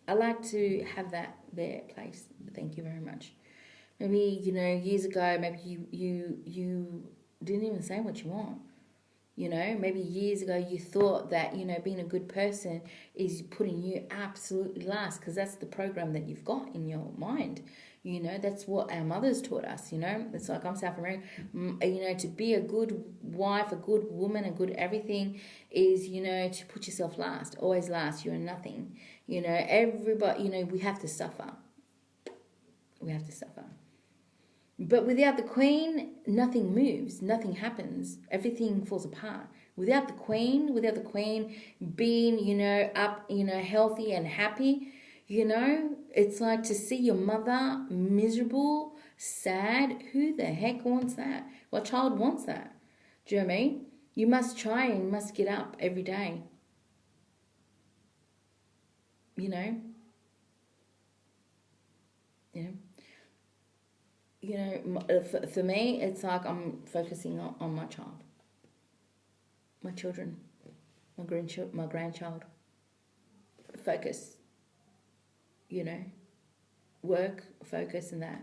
I like to have that there placed. Thank you very much. Maybe, years ago, maybe you didn't even say what you want. Maybe years ago you thought that, being a good person is putting you absolutely last, because that's the program that you've got in your mind. That's what our mothers taught us, It's like, I'm South American. To be a good wife, a good woman, a good everything is, to put yourself last, always last. You're nothing. You know, everybody, you know, we have to suffer. We have to suffer. But without the queen, nothing moves, nothing happens, everything falls apart. Without the queen being, you know, up, you know, healthy and happy, you know, it's like to see your mother miserable, sad. Who the heck wants that? What child wants that? Do you know what I mean? You must try and you must get up every day. You know? For me, it's like I'm focusing on my child, my children, my grandchild. Focus, you know, work, focus, and that.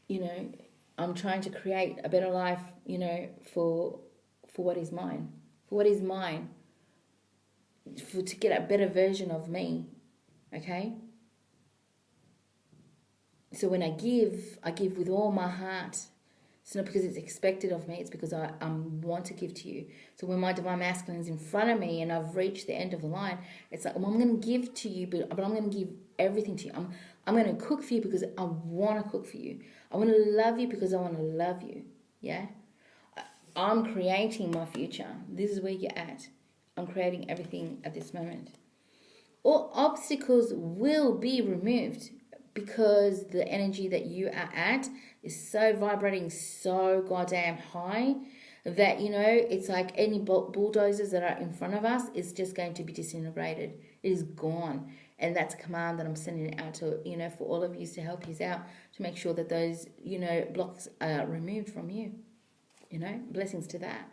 You know, I'm trying to create a better life, you know, for what is mine, to get a better version of me, okay? So when I give with all my heart. It's not because it's expected of me, it's because I want to give to you. So when my divine masculine is in front of me and I've reached the end of the line, it's like, well, I'm going to give to you, but I'm going to give everything to you. I'm going to cook for you because I want to cook for you. I want to love you because I want to love you. Yeah? I'm creating my future. This is where you're at. I'm creating everything at this moment. All obstacles will be removed because the energy that you are at is so vibrating so goddamn high that, you know, it's like any bulldozers that are in front of us is just going to be disintegrated. It is gone. And that's a command that I'm sending out to, you know, for all of you to help you out to make sure that those, you know, blocks are removed from you. You know, blessings to that.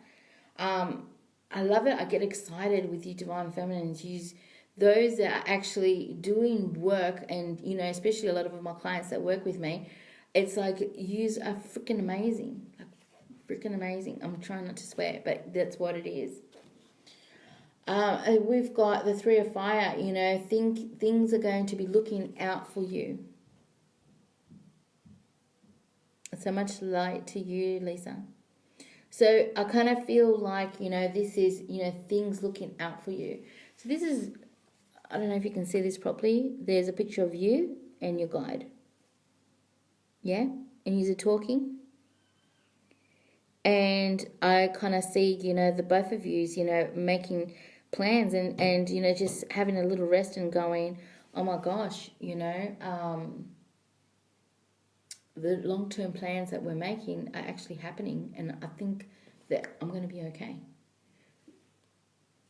I love it. I get excited with you divine feminines. Use those that are actually doing work, and, you know, especially a lot of my clients that work with me, it's like, yous are freaking amazing. Like, freaking amazing. I'm trying not to swear, but that's what it is. We've got the Three of Fire, you know, things are going to be looking out for you. So much light to you, Lisa. So I kind of feel like, you know, this is, you know, things looking out for you. So this is, I don't know if you can see this properly. There's a picture of you and your guide. Yeah? And you're talking. And I kind of see, you know, the both of you, you know, making plans and, you know, just having a little rest and going, oh my gosh, you know, the long-term plans that we're making are actually happening, and I think that I'm going to be okay.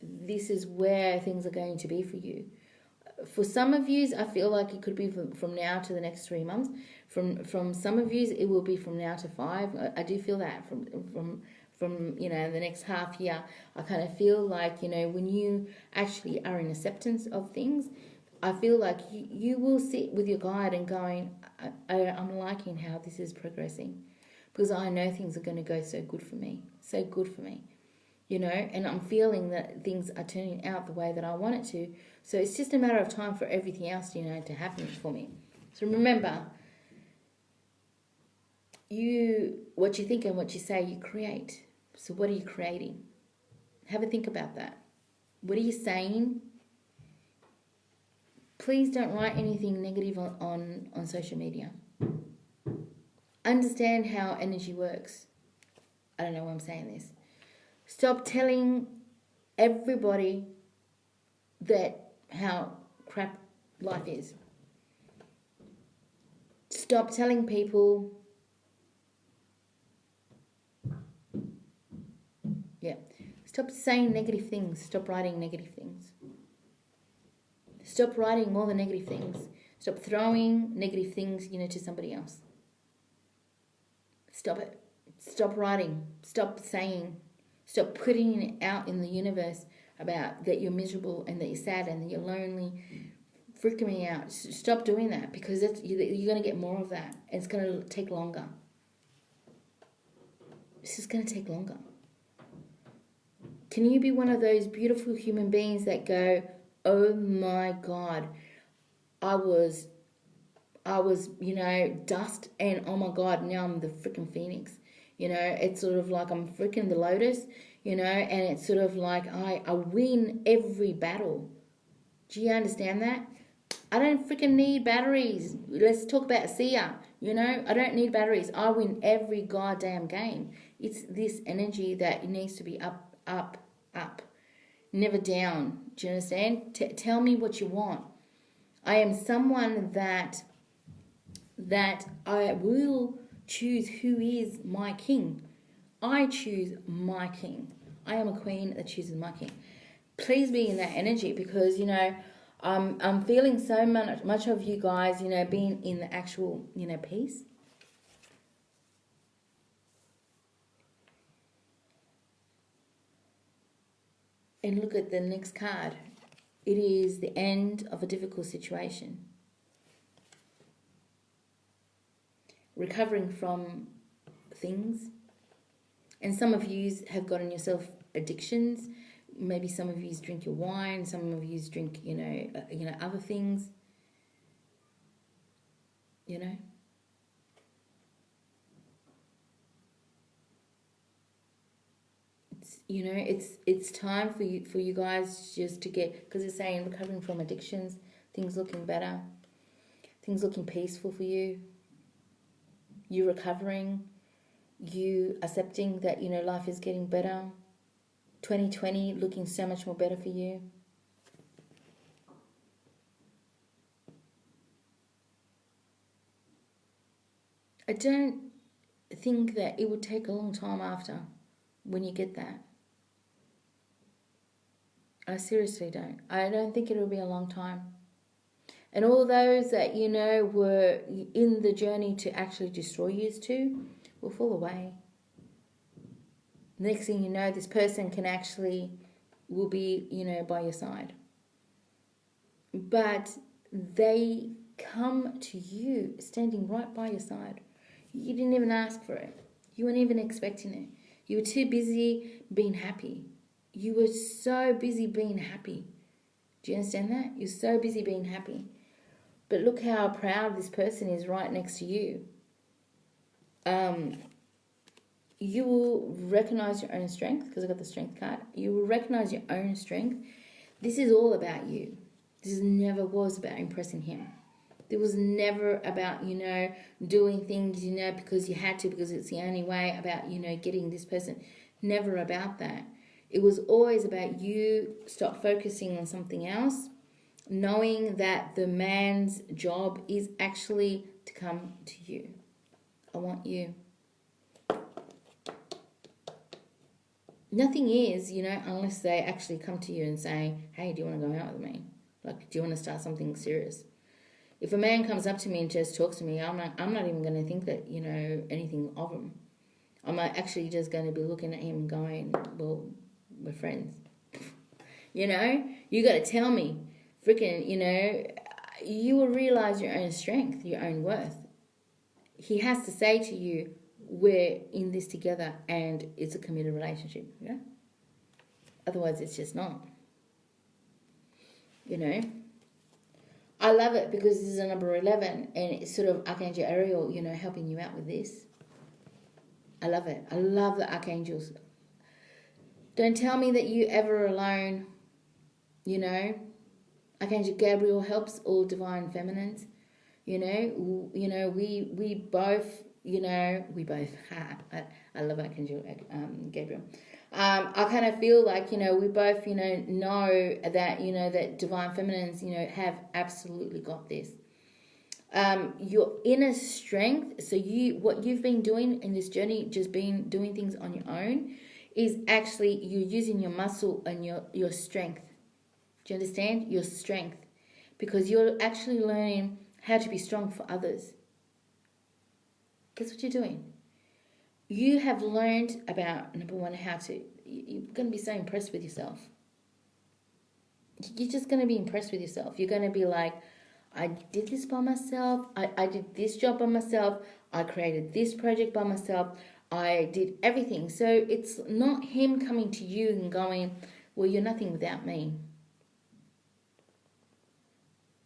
This is where things are going to be for you. For some of you, I feel like it could be from now to the next 3 months. From some of you, it will be from now to 5. I do feel that from you know, the next half year. I kind of feel like, you know, when you actually are in acceptance of things, I feel like you will sit with your guide and going, I'm liking how this is progressing, because I know things are going to go so good for me, you know, and I'm feeling that things are turning out the way that I want it to. So it's just a matter of time for everything else, you know, to happen for me. So remember, what you think and what you say, you create. So what are you creating? Have a think about that. What are you saying? Please don't write anything negative on social media. Understand how energy works. I don't know why I'm saying this. Stop telling everybody that how crap life is. Stop telling people. Yeah. Stop saying negative things. Stop writing negative things. Stop writing more than negative things. Stop throwing negative things, you know, to somebody else. Stop it. Stop writing. Stop saying. Stop putting it out in the universe about that you're miserable and that you're sad and that you're lonely. Freaking me out. Stop doing that, because you're going to get more of that. And it's going to take longer. This is going to take longer. Can you be one of those beautiful human beings that go, oh my God, I was, you know, dust, and oh my God, now I'm the freaking phoenix. You know, it's sort of like I'm freaking the lotus, you know, and it's sort of like I win every battle. Do you understand that? I don't freaking need batteries. Let's talk about Sia. You know, I don't need batteries. I win every goddamn game. It's this energy that needs to be up, up, up. Never down. Do you understand? Tell me what you want. I am someone that I will choose who is my king. I choose my king. I am a queen that chooses my king. Please be in that energy, because, you know, I'm feeling so much of you guys, you know, being in the actual, you know, peace. And look at the next card. It is the end of a difficult situation. Recovering from things. And some of you have gotten yourself addictions. Maybe some of you drink your wine. Some of you drink, you know, other things. You know. It's time for you guys just to get, because it's saying recovering from addictions, things looking better, things looking peaceful for you. You recovering, you accepting that, you know, life is getting better. 2020 looking so much more better for you. I don't think that it would take a long time after when you get that. I seriously don't. I don't think it'll be a long time. And all those that, you know, were in the journey to actually destroy you too will fall away. Next thing you know, this person will be, you know, by your side. But they come to you standing right by your side. You didn't even ask for it. You weren't even expecting it. You were too busy being happy. You were so busy being happy. Do you understand that? You're so busy being happy. But look how proud this person is right next to you. You will recognize your own strength, because I got the strength card. You will recognize your own strength. This is all about you. This never was about impressing him. It was never about, you know, doing things, you know, because you had to, because it's the only way, about, you know, getting this person. Never about that. It was always about you stop focusing on something else, knowing that the man's job is actually to come to you. I want you. Nothing is, you know, unless they actually come to you and say, hey, do you want to go out with me? Like, do you want to start something serious? If a man comes up to me and just talks to me, I'm not even going to think that, you know, anything of him. I'm actually just going to be looking at him going, well, we're friends. You know, you got to tell me, freaking, you know, you will realize your own strength, your own worth. He has to say to you, we're in this together and it's a committed relationship. Yeah. Otherwise, it's just not. You know. I love it because this is a number 11 and it's sort of Archangel Ariel, you know, helping you out with this. I love it. I love the archangels. Don't tell me that you ever alone, you know. Archangel Gabriel helps all divine feminines. You know, we both, you know, I love Archangel Gabriel. I kind of feel like, you know, we both, you know that, you know, that divine feminines, you know, have absolutely got this. Your inner strength, so what you've been doing in this journey, just been doing things on your own, is actually you're using your muscle and your strength. Do you understand? Your strength. Because you're actually learning how to be strong for others. Guess what you're doing? You have learned about, number one, you're going to be so impressed with yourself. You're just going to be impressed with yourself. You're going to be like, I did this by myself. I did this job by myself. I created this project by myself. I did everything. So it's not him coming to you and going, well, you're nothing without me.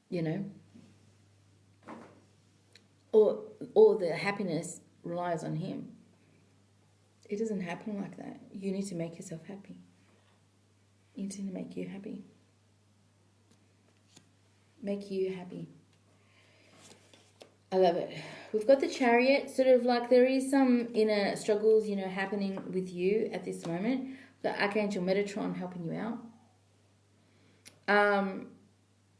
You know? Or the happiness relies on him. It doesn't happen like that. You need to make yourself happy. You need to make you happy. Make you happy. I love it. We've got the Chariot, sort of like there is some inner struggles, happening with you at this moment. The Archangel Metatron helping you out.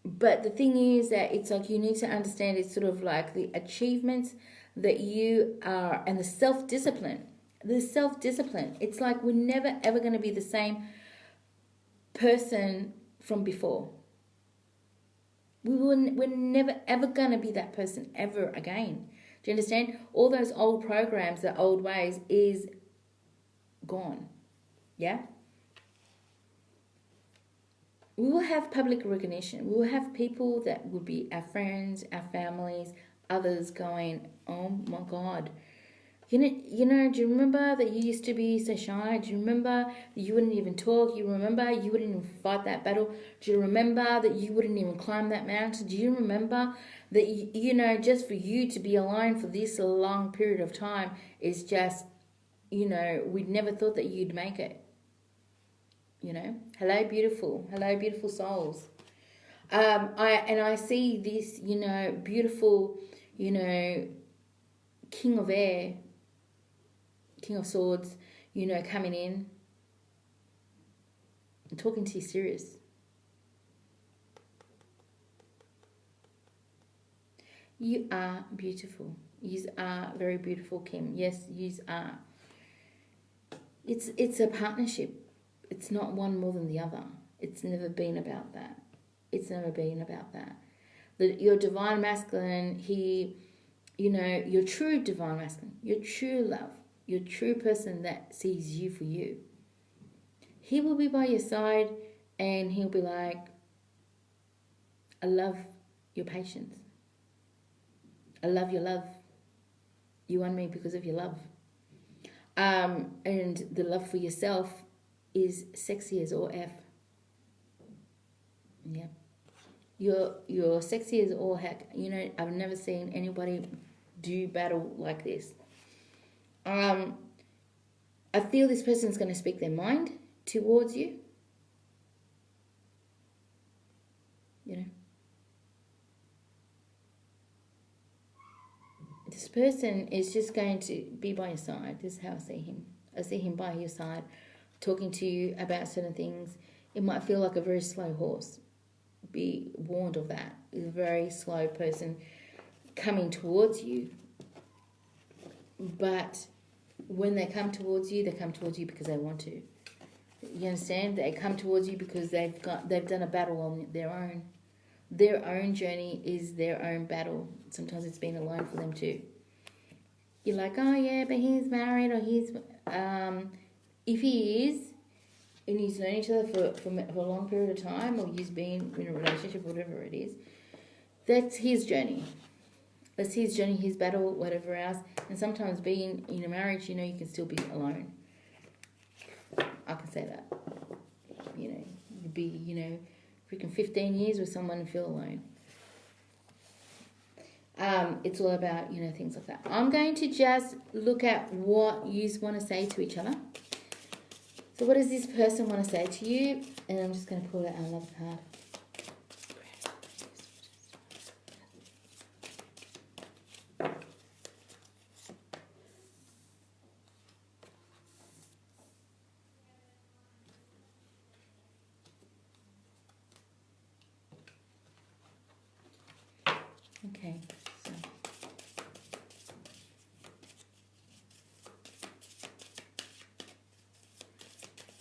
But the thing is that it's like you need to understand it's sort of like the achievements that you are and the self-discipline. The self-discipline. It's like we're never ever going to be the same person from before. We're never ever going to be that person ever again. Do you understand? All those old programs, the old ways is gone. Yeah? We will have public recognition. We will have people that will be our friends, our families, others going, oh my God. Do you remember that you used to be so shy? Do you remember that you wouldn't even talk? You remember you wouldn't even fight that battle? Do you remember that you wouldn't even climb that mountain? Do you remember that, just for you to be alone for this long period of time is just, we'd never thought that you'd make it. Hello beautiful souls. I see this, beautiful, King of Air, King of Swords, coming in and talking to you serious. You are beautiful. You are very beautiful, Kim. Yes, you are. It's a partnership. It's not one more than the other. It's never been about that. It's never been about that. Your divine masculine, your true divine masculine, your true love, your true person that sees you for you. He will be by your side and he'll be like, I love your patience. I love your love. You won me because of your love. And the love for yourself is sexy as all F. Yeah. You're sexy as all heck. I've never seen anybody do battle like this. I feel this person's going to speak their mind towards you. This person is just going to be by your side. This is how I see him. I see him by your side, talking to you about certain things. It might feel like a very slow horse. Be warned of that. It's a very slow person coming towards you. But when they come towards you because they want to. You understand? They come towards you because they've done a battle on their own. Their own journey is their own battle. Sometimes it's been alone for them too. You're like, oh yeah, but he's married or he's if he is, and he's known each other for a long period of time, or he's been in a relationship, whatever it is, that's his journey. That's his journey, his battle, whatever else. And sometimes being in a marriage, you can still be alone. I can say that. You'd be, freaking 15 years with someone and feel alone. It's all about, things like that. I'm going to just look at what you want to say to each other. So what does this person want to say to you? And I'm just going to pull out another card. Okay, so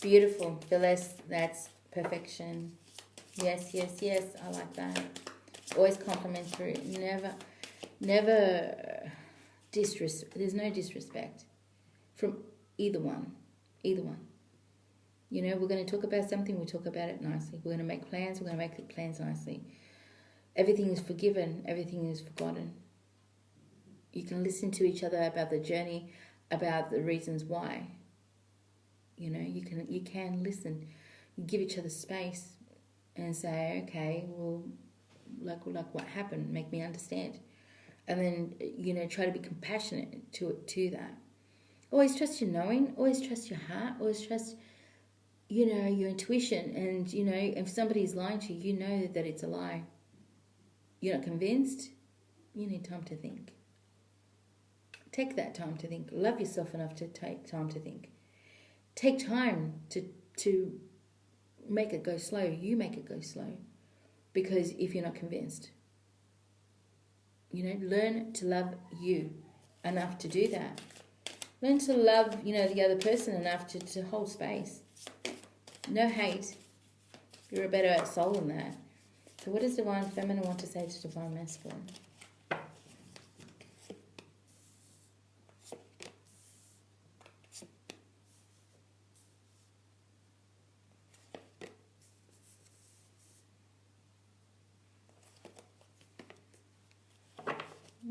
beautiful, Phyllis. That's perfection. Yes, yes, yes. I like that. Always complimentary. Never disrespect. There's no disrespect from either one. Either one. We're going to talk about something. We talk about it nicely. We're going to make plans. We're going to make the plans nicely. Everything is forgiven. Everything is forgotten. You can listen to each other about the journey, about the reasons why. You can listen. You give each other space and say, okay, well, like what happened? Make me understand. And then, try to be compassionate to that. Always trust your knowing. Always trust your heart. Always trust, your intuition. And, if somebody's lying to you, you know that it's a lie. you're not convinced, you need time to think. Take that time to think. Love yourself enough to take time to think. Take time to make it go slow. You make it go slow. Because if you're not convinced, learn to love you enough to do that. Learn to love, the other person enough to hold space. No hate. You're a better soul than that. So what does Divine Feminine want to say to Divine Masculine?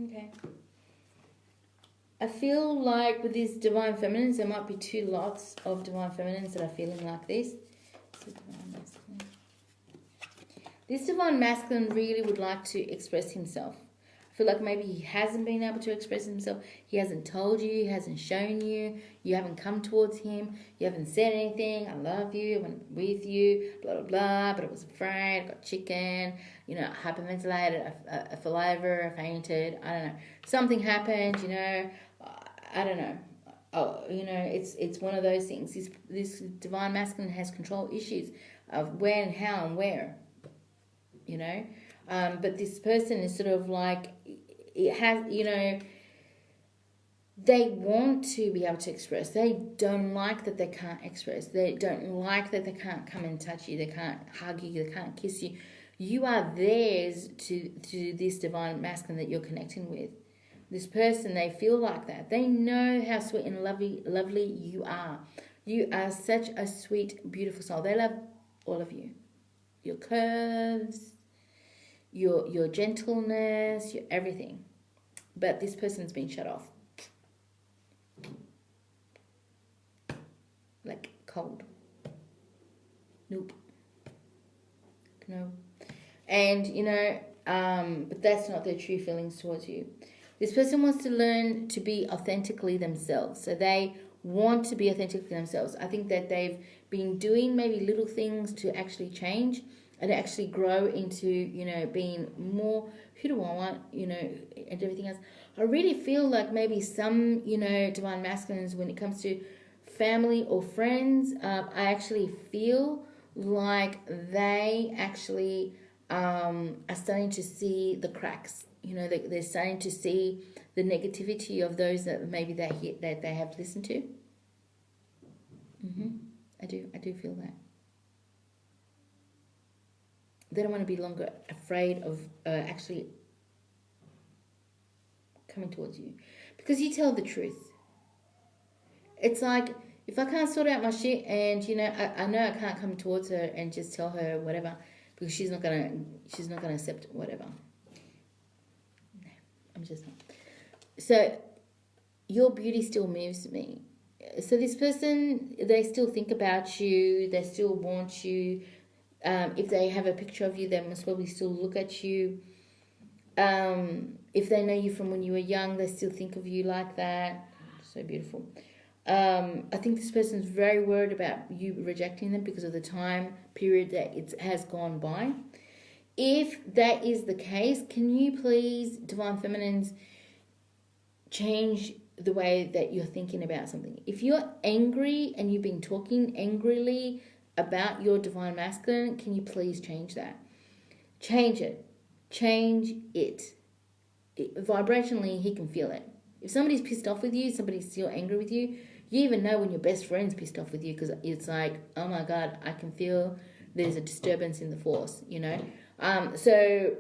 Okay. I feel like with these Divine Feminines, there might be two lots of Divine Feminines that are feeling like this. So Divine Masculine. This Divine Masculine really would like to express himself. I feel like maybe he hasn't been able to express himself. He hasn't told you, he hasn't shown you, you haven't come towards him, you haven't said anything, I love you, I went with you, blah, blah, blah, but I was afraid, I got chicken, hyperventilated, I fell over, I fainted, I don't know. Something happened, I don't know. Oh, it's one of those things. This Divine Masculine has control issues of when, how, and where, But this person is sort of like, it has, they want to be able to express. They don't like that they can't express. They don't like that they can't come and touch you. They can't hug you. They can't kiss you. You are theirs to this Divine Masculine that you're connecting with. This person, they feel like that. They know how sweet and lovely you are. You are such a sweet, beautiful soul. They love all of you. Your curves, your gentleness, your everything. But this person's been shut off. Like cold. Nope. No. And, but that's not their true feelings towards you. This person wants to learn to be authentically themselves. So they want to be authentically themselves. I think that they've been doing maybe little things to actually change and actually grow into, being more, who do I want, and everything else. I really feel like maybe some, Divine Masculines, when it comes to family or friends, I actually feel like they actually are starting to see the cracks. They're starting to see the negativity of those that maybe that they have listened to. I do feel that. They don't want to be longer afraid of actually coming towards you. Because you tell the truth. It's like, if I can't sort out my shit and, I know I can't come towards her and just tell her whatever, because she's not gonna accept whatever. No, I'm just not. So your beauty still moves me. So this person, they still think about you, they still want you. If they have a picture of you, they must probably still look at you. If they know you from when you were young, they still think of you like that. So beautiful. I think this person's very worried about you rejecting them because of the time period that it has gone by. If that is the case, can you please, Divine Feminines, change the way that you're thinking about something? If you're angry and you've been talking angrily about your Divine Masculine, can you please change that? Change it. Change it. Vibrationally, he can feel it. If somebody's pissed off with you, somebody's still angry with you, you even know when your best friend's pissed off with you because it's like, oh my God, I can feel there's a disturbance in the force, So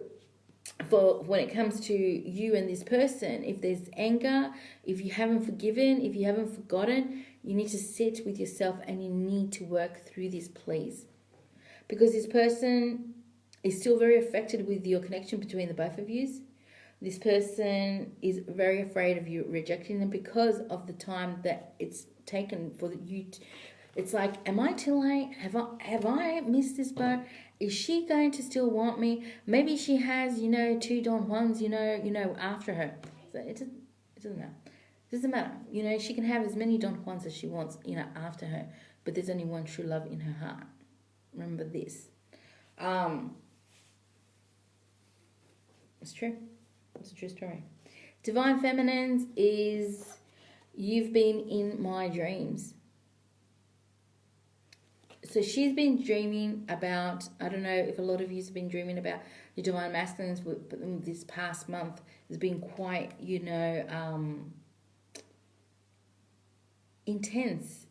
for when it comes to you and this person, if there's anger, if you haven't forgiven, if you haven't forgotten, you need to sit with yourself and you need to work through this, please. Because this person is still very affected with your connection between the both of you. This person is very afraid of you rejecting them because of the time that it's taken for you. It's like, am I too late? Have I missed this boat? Is she going to still want me? Maybe she has, 2 Don Juans, after her. So it doesn't matter. It doesn't matter. She can have as many Don Juans as she wants, after her. But there's only one true love in her heart. Remember this. It's true. It's a true story. Divine Feminines is you've been in my dreams. So she's been dreaming about, I don't know if a lot of you have been dreaming about your Divine Masculines, but this past month has been quite, intense.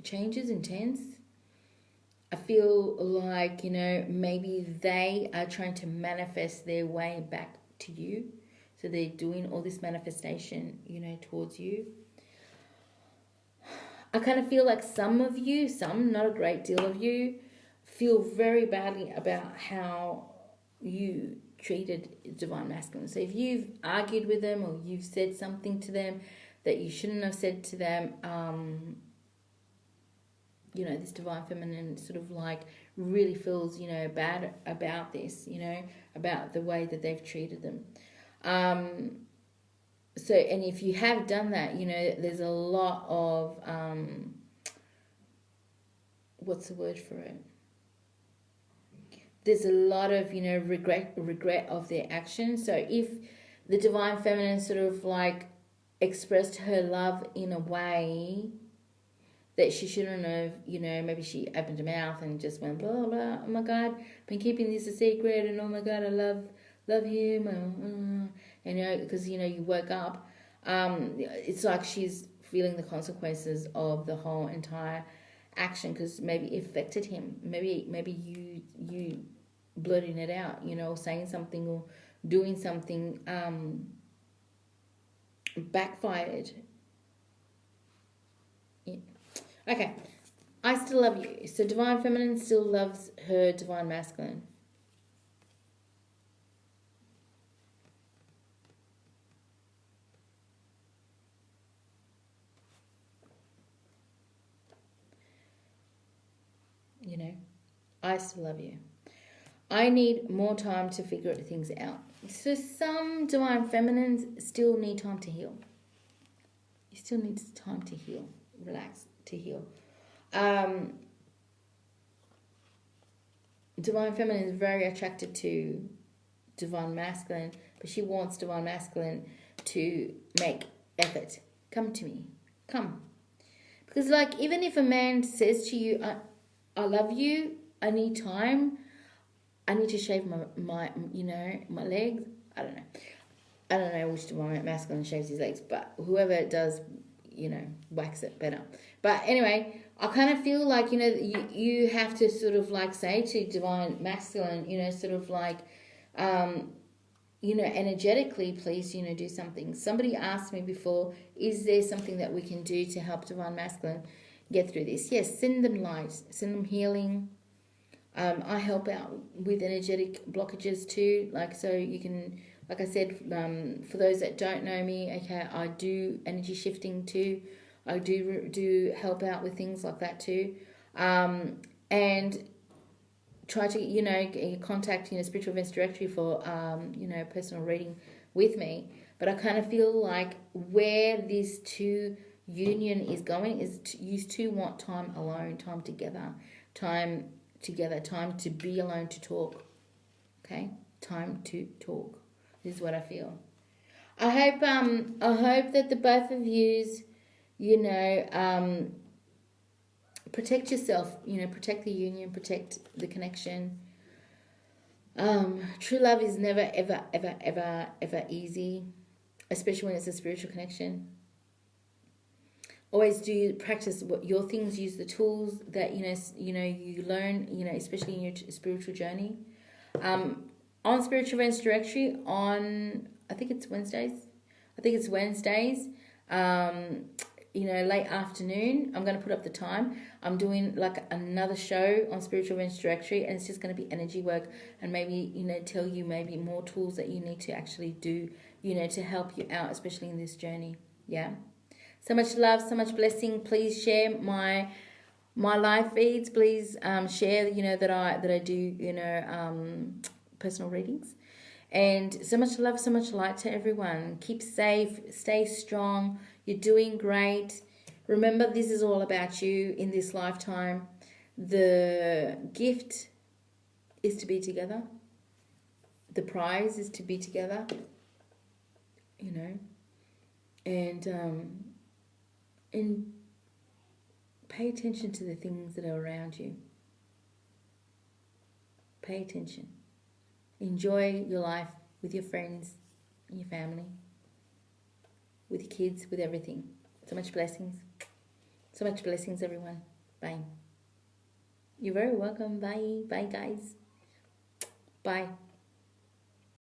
Changes, intense. I feel like, maybe they are trying to manifest their way back to you. So they're doing all this manifestation, towards you. I kind of feel like some of you, not a great deal of you, feel very badly about how you treated Divine Masculine. So if you've argued with them or you've said something to them that you shouldn't have said to them, this Divine Feminine sort of like really feels, bad about this, about the way that they've treated them. So, and if you have done that, there's a lot of, what's the word for it? There's a lot of, regret of their actions. So if the Divine Feminine sort of like expressed her love in a way that she shouldn't have, maybe she opened her mouth and just went blah, blah, blah. Oh my God, been keeping this a secret, and oh my God, I love him, because, you woke up, it's like she's feeling the consequences of the whole entire action, because maybe it affected him, maybe you blurting it out, or saying something or doing something backfired. Yeah. Okay, I still love you. So Divine Feminine still loves her Divine Masculine. I still love you. I need more time to figure things out. So some Divine Feminines still need time to heal. You still need time to heal. Relax, to heal. Divine Feminine is very attracted to Divine Masculine, but she wants Divine Masculine to make effort. Come to me. Come. Because like, even if a man says to you, I love you, I need time, I need to shave my legs. I don't know which Divine Masculine shaves his legs, but whoever it does, wax it better. But anyway, I kind of feel like, you have to sort of like say to Divine Masculine, sort of like, energetically, please, do something. Somebody asked me before, is there something that we can do to help Divine Masculine get through this? Yes, send them light, send them healing. I help out with energetic blockages too, like, so you can, like I said, for those that don't know me, okay, I do energy shifting too. I do help out with things like that too, and try to contact Spiritual Events Directory for personal reading with me. But I kind of feel like where this two union is going is you two want time alone, time together, time to be alone, to talk. Okay, time to talk. This is what I feel. I hope that the both of yous, protect yourself. Protect the union, protect the connection. True love is never ever ever ever ever easy, especially when it's a spiritual connection. Always do practice what your things. Use the tools that you learn. Especially in your spiritual journey. On Spiritual Events Directory on I think it's Wednesdays. Late afternoon. I'm going to put up the time. I'm doing like another show on Spiritual Events Directory, and it's just going to be energy work, and maybe tell you maybe more tools that you need to actually do to help you out, especially in this journey. Yeah. So much love, so much blessing. Please share my live feeds. Please share that I do personal readings. And so much love, so much light to everyone. Keep safe, stay strong. You're doing great. Remember, this is all about you in this lifetime. The gift is to be together. the prize is to be together, you know, and pay attention to the things that are around you. Pay attention. Enjoy your life with your friends and your family, with your kids, with everything. So much blessings. So much blessings, everyone. Bye. You're very welcome. Bye. Bye, guys. Bye.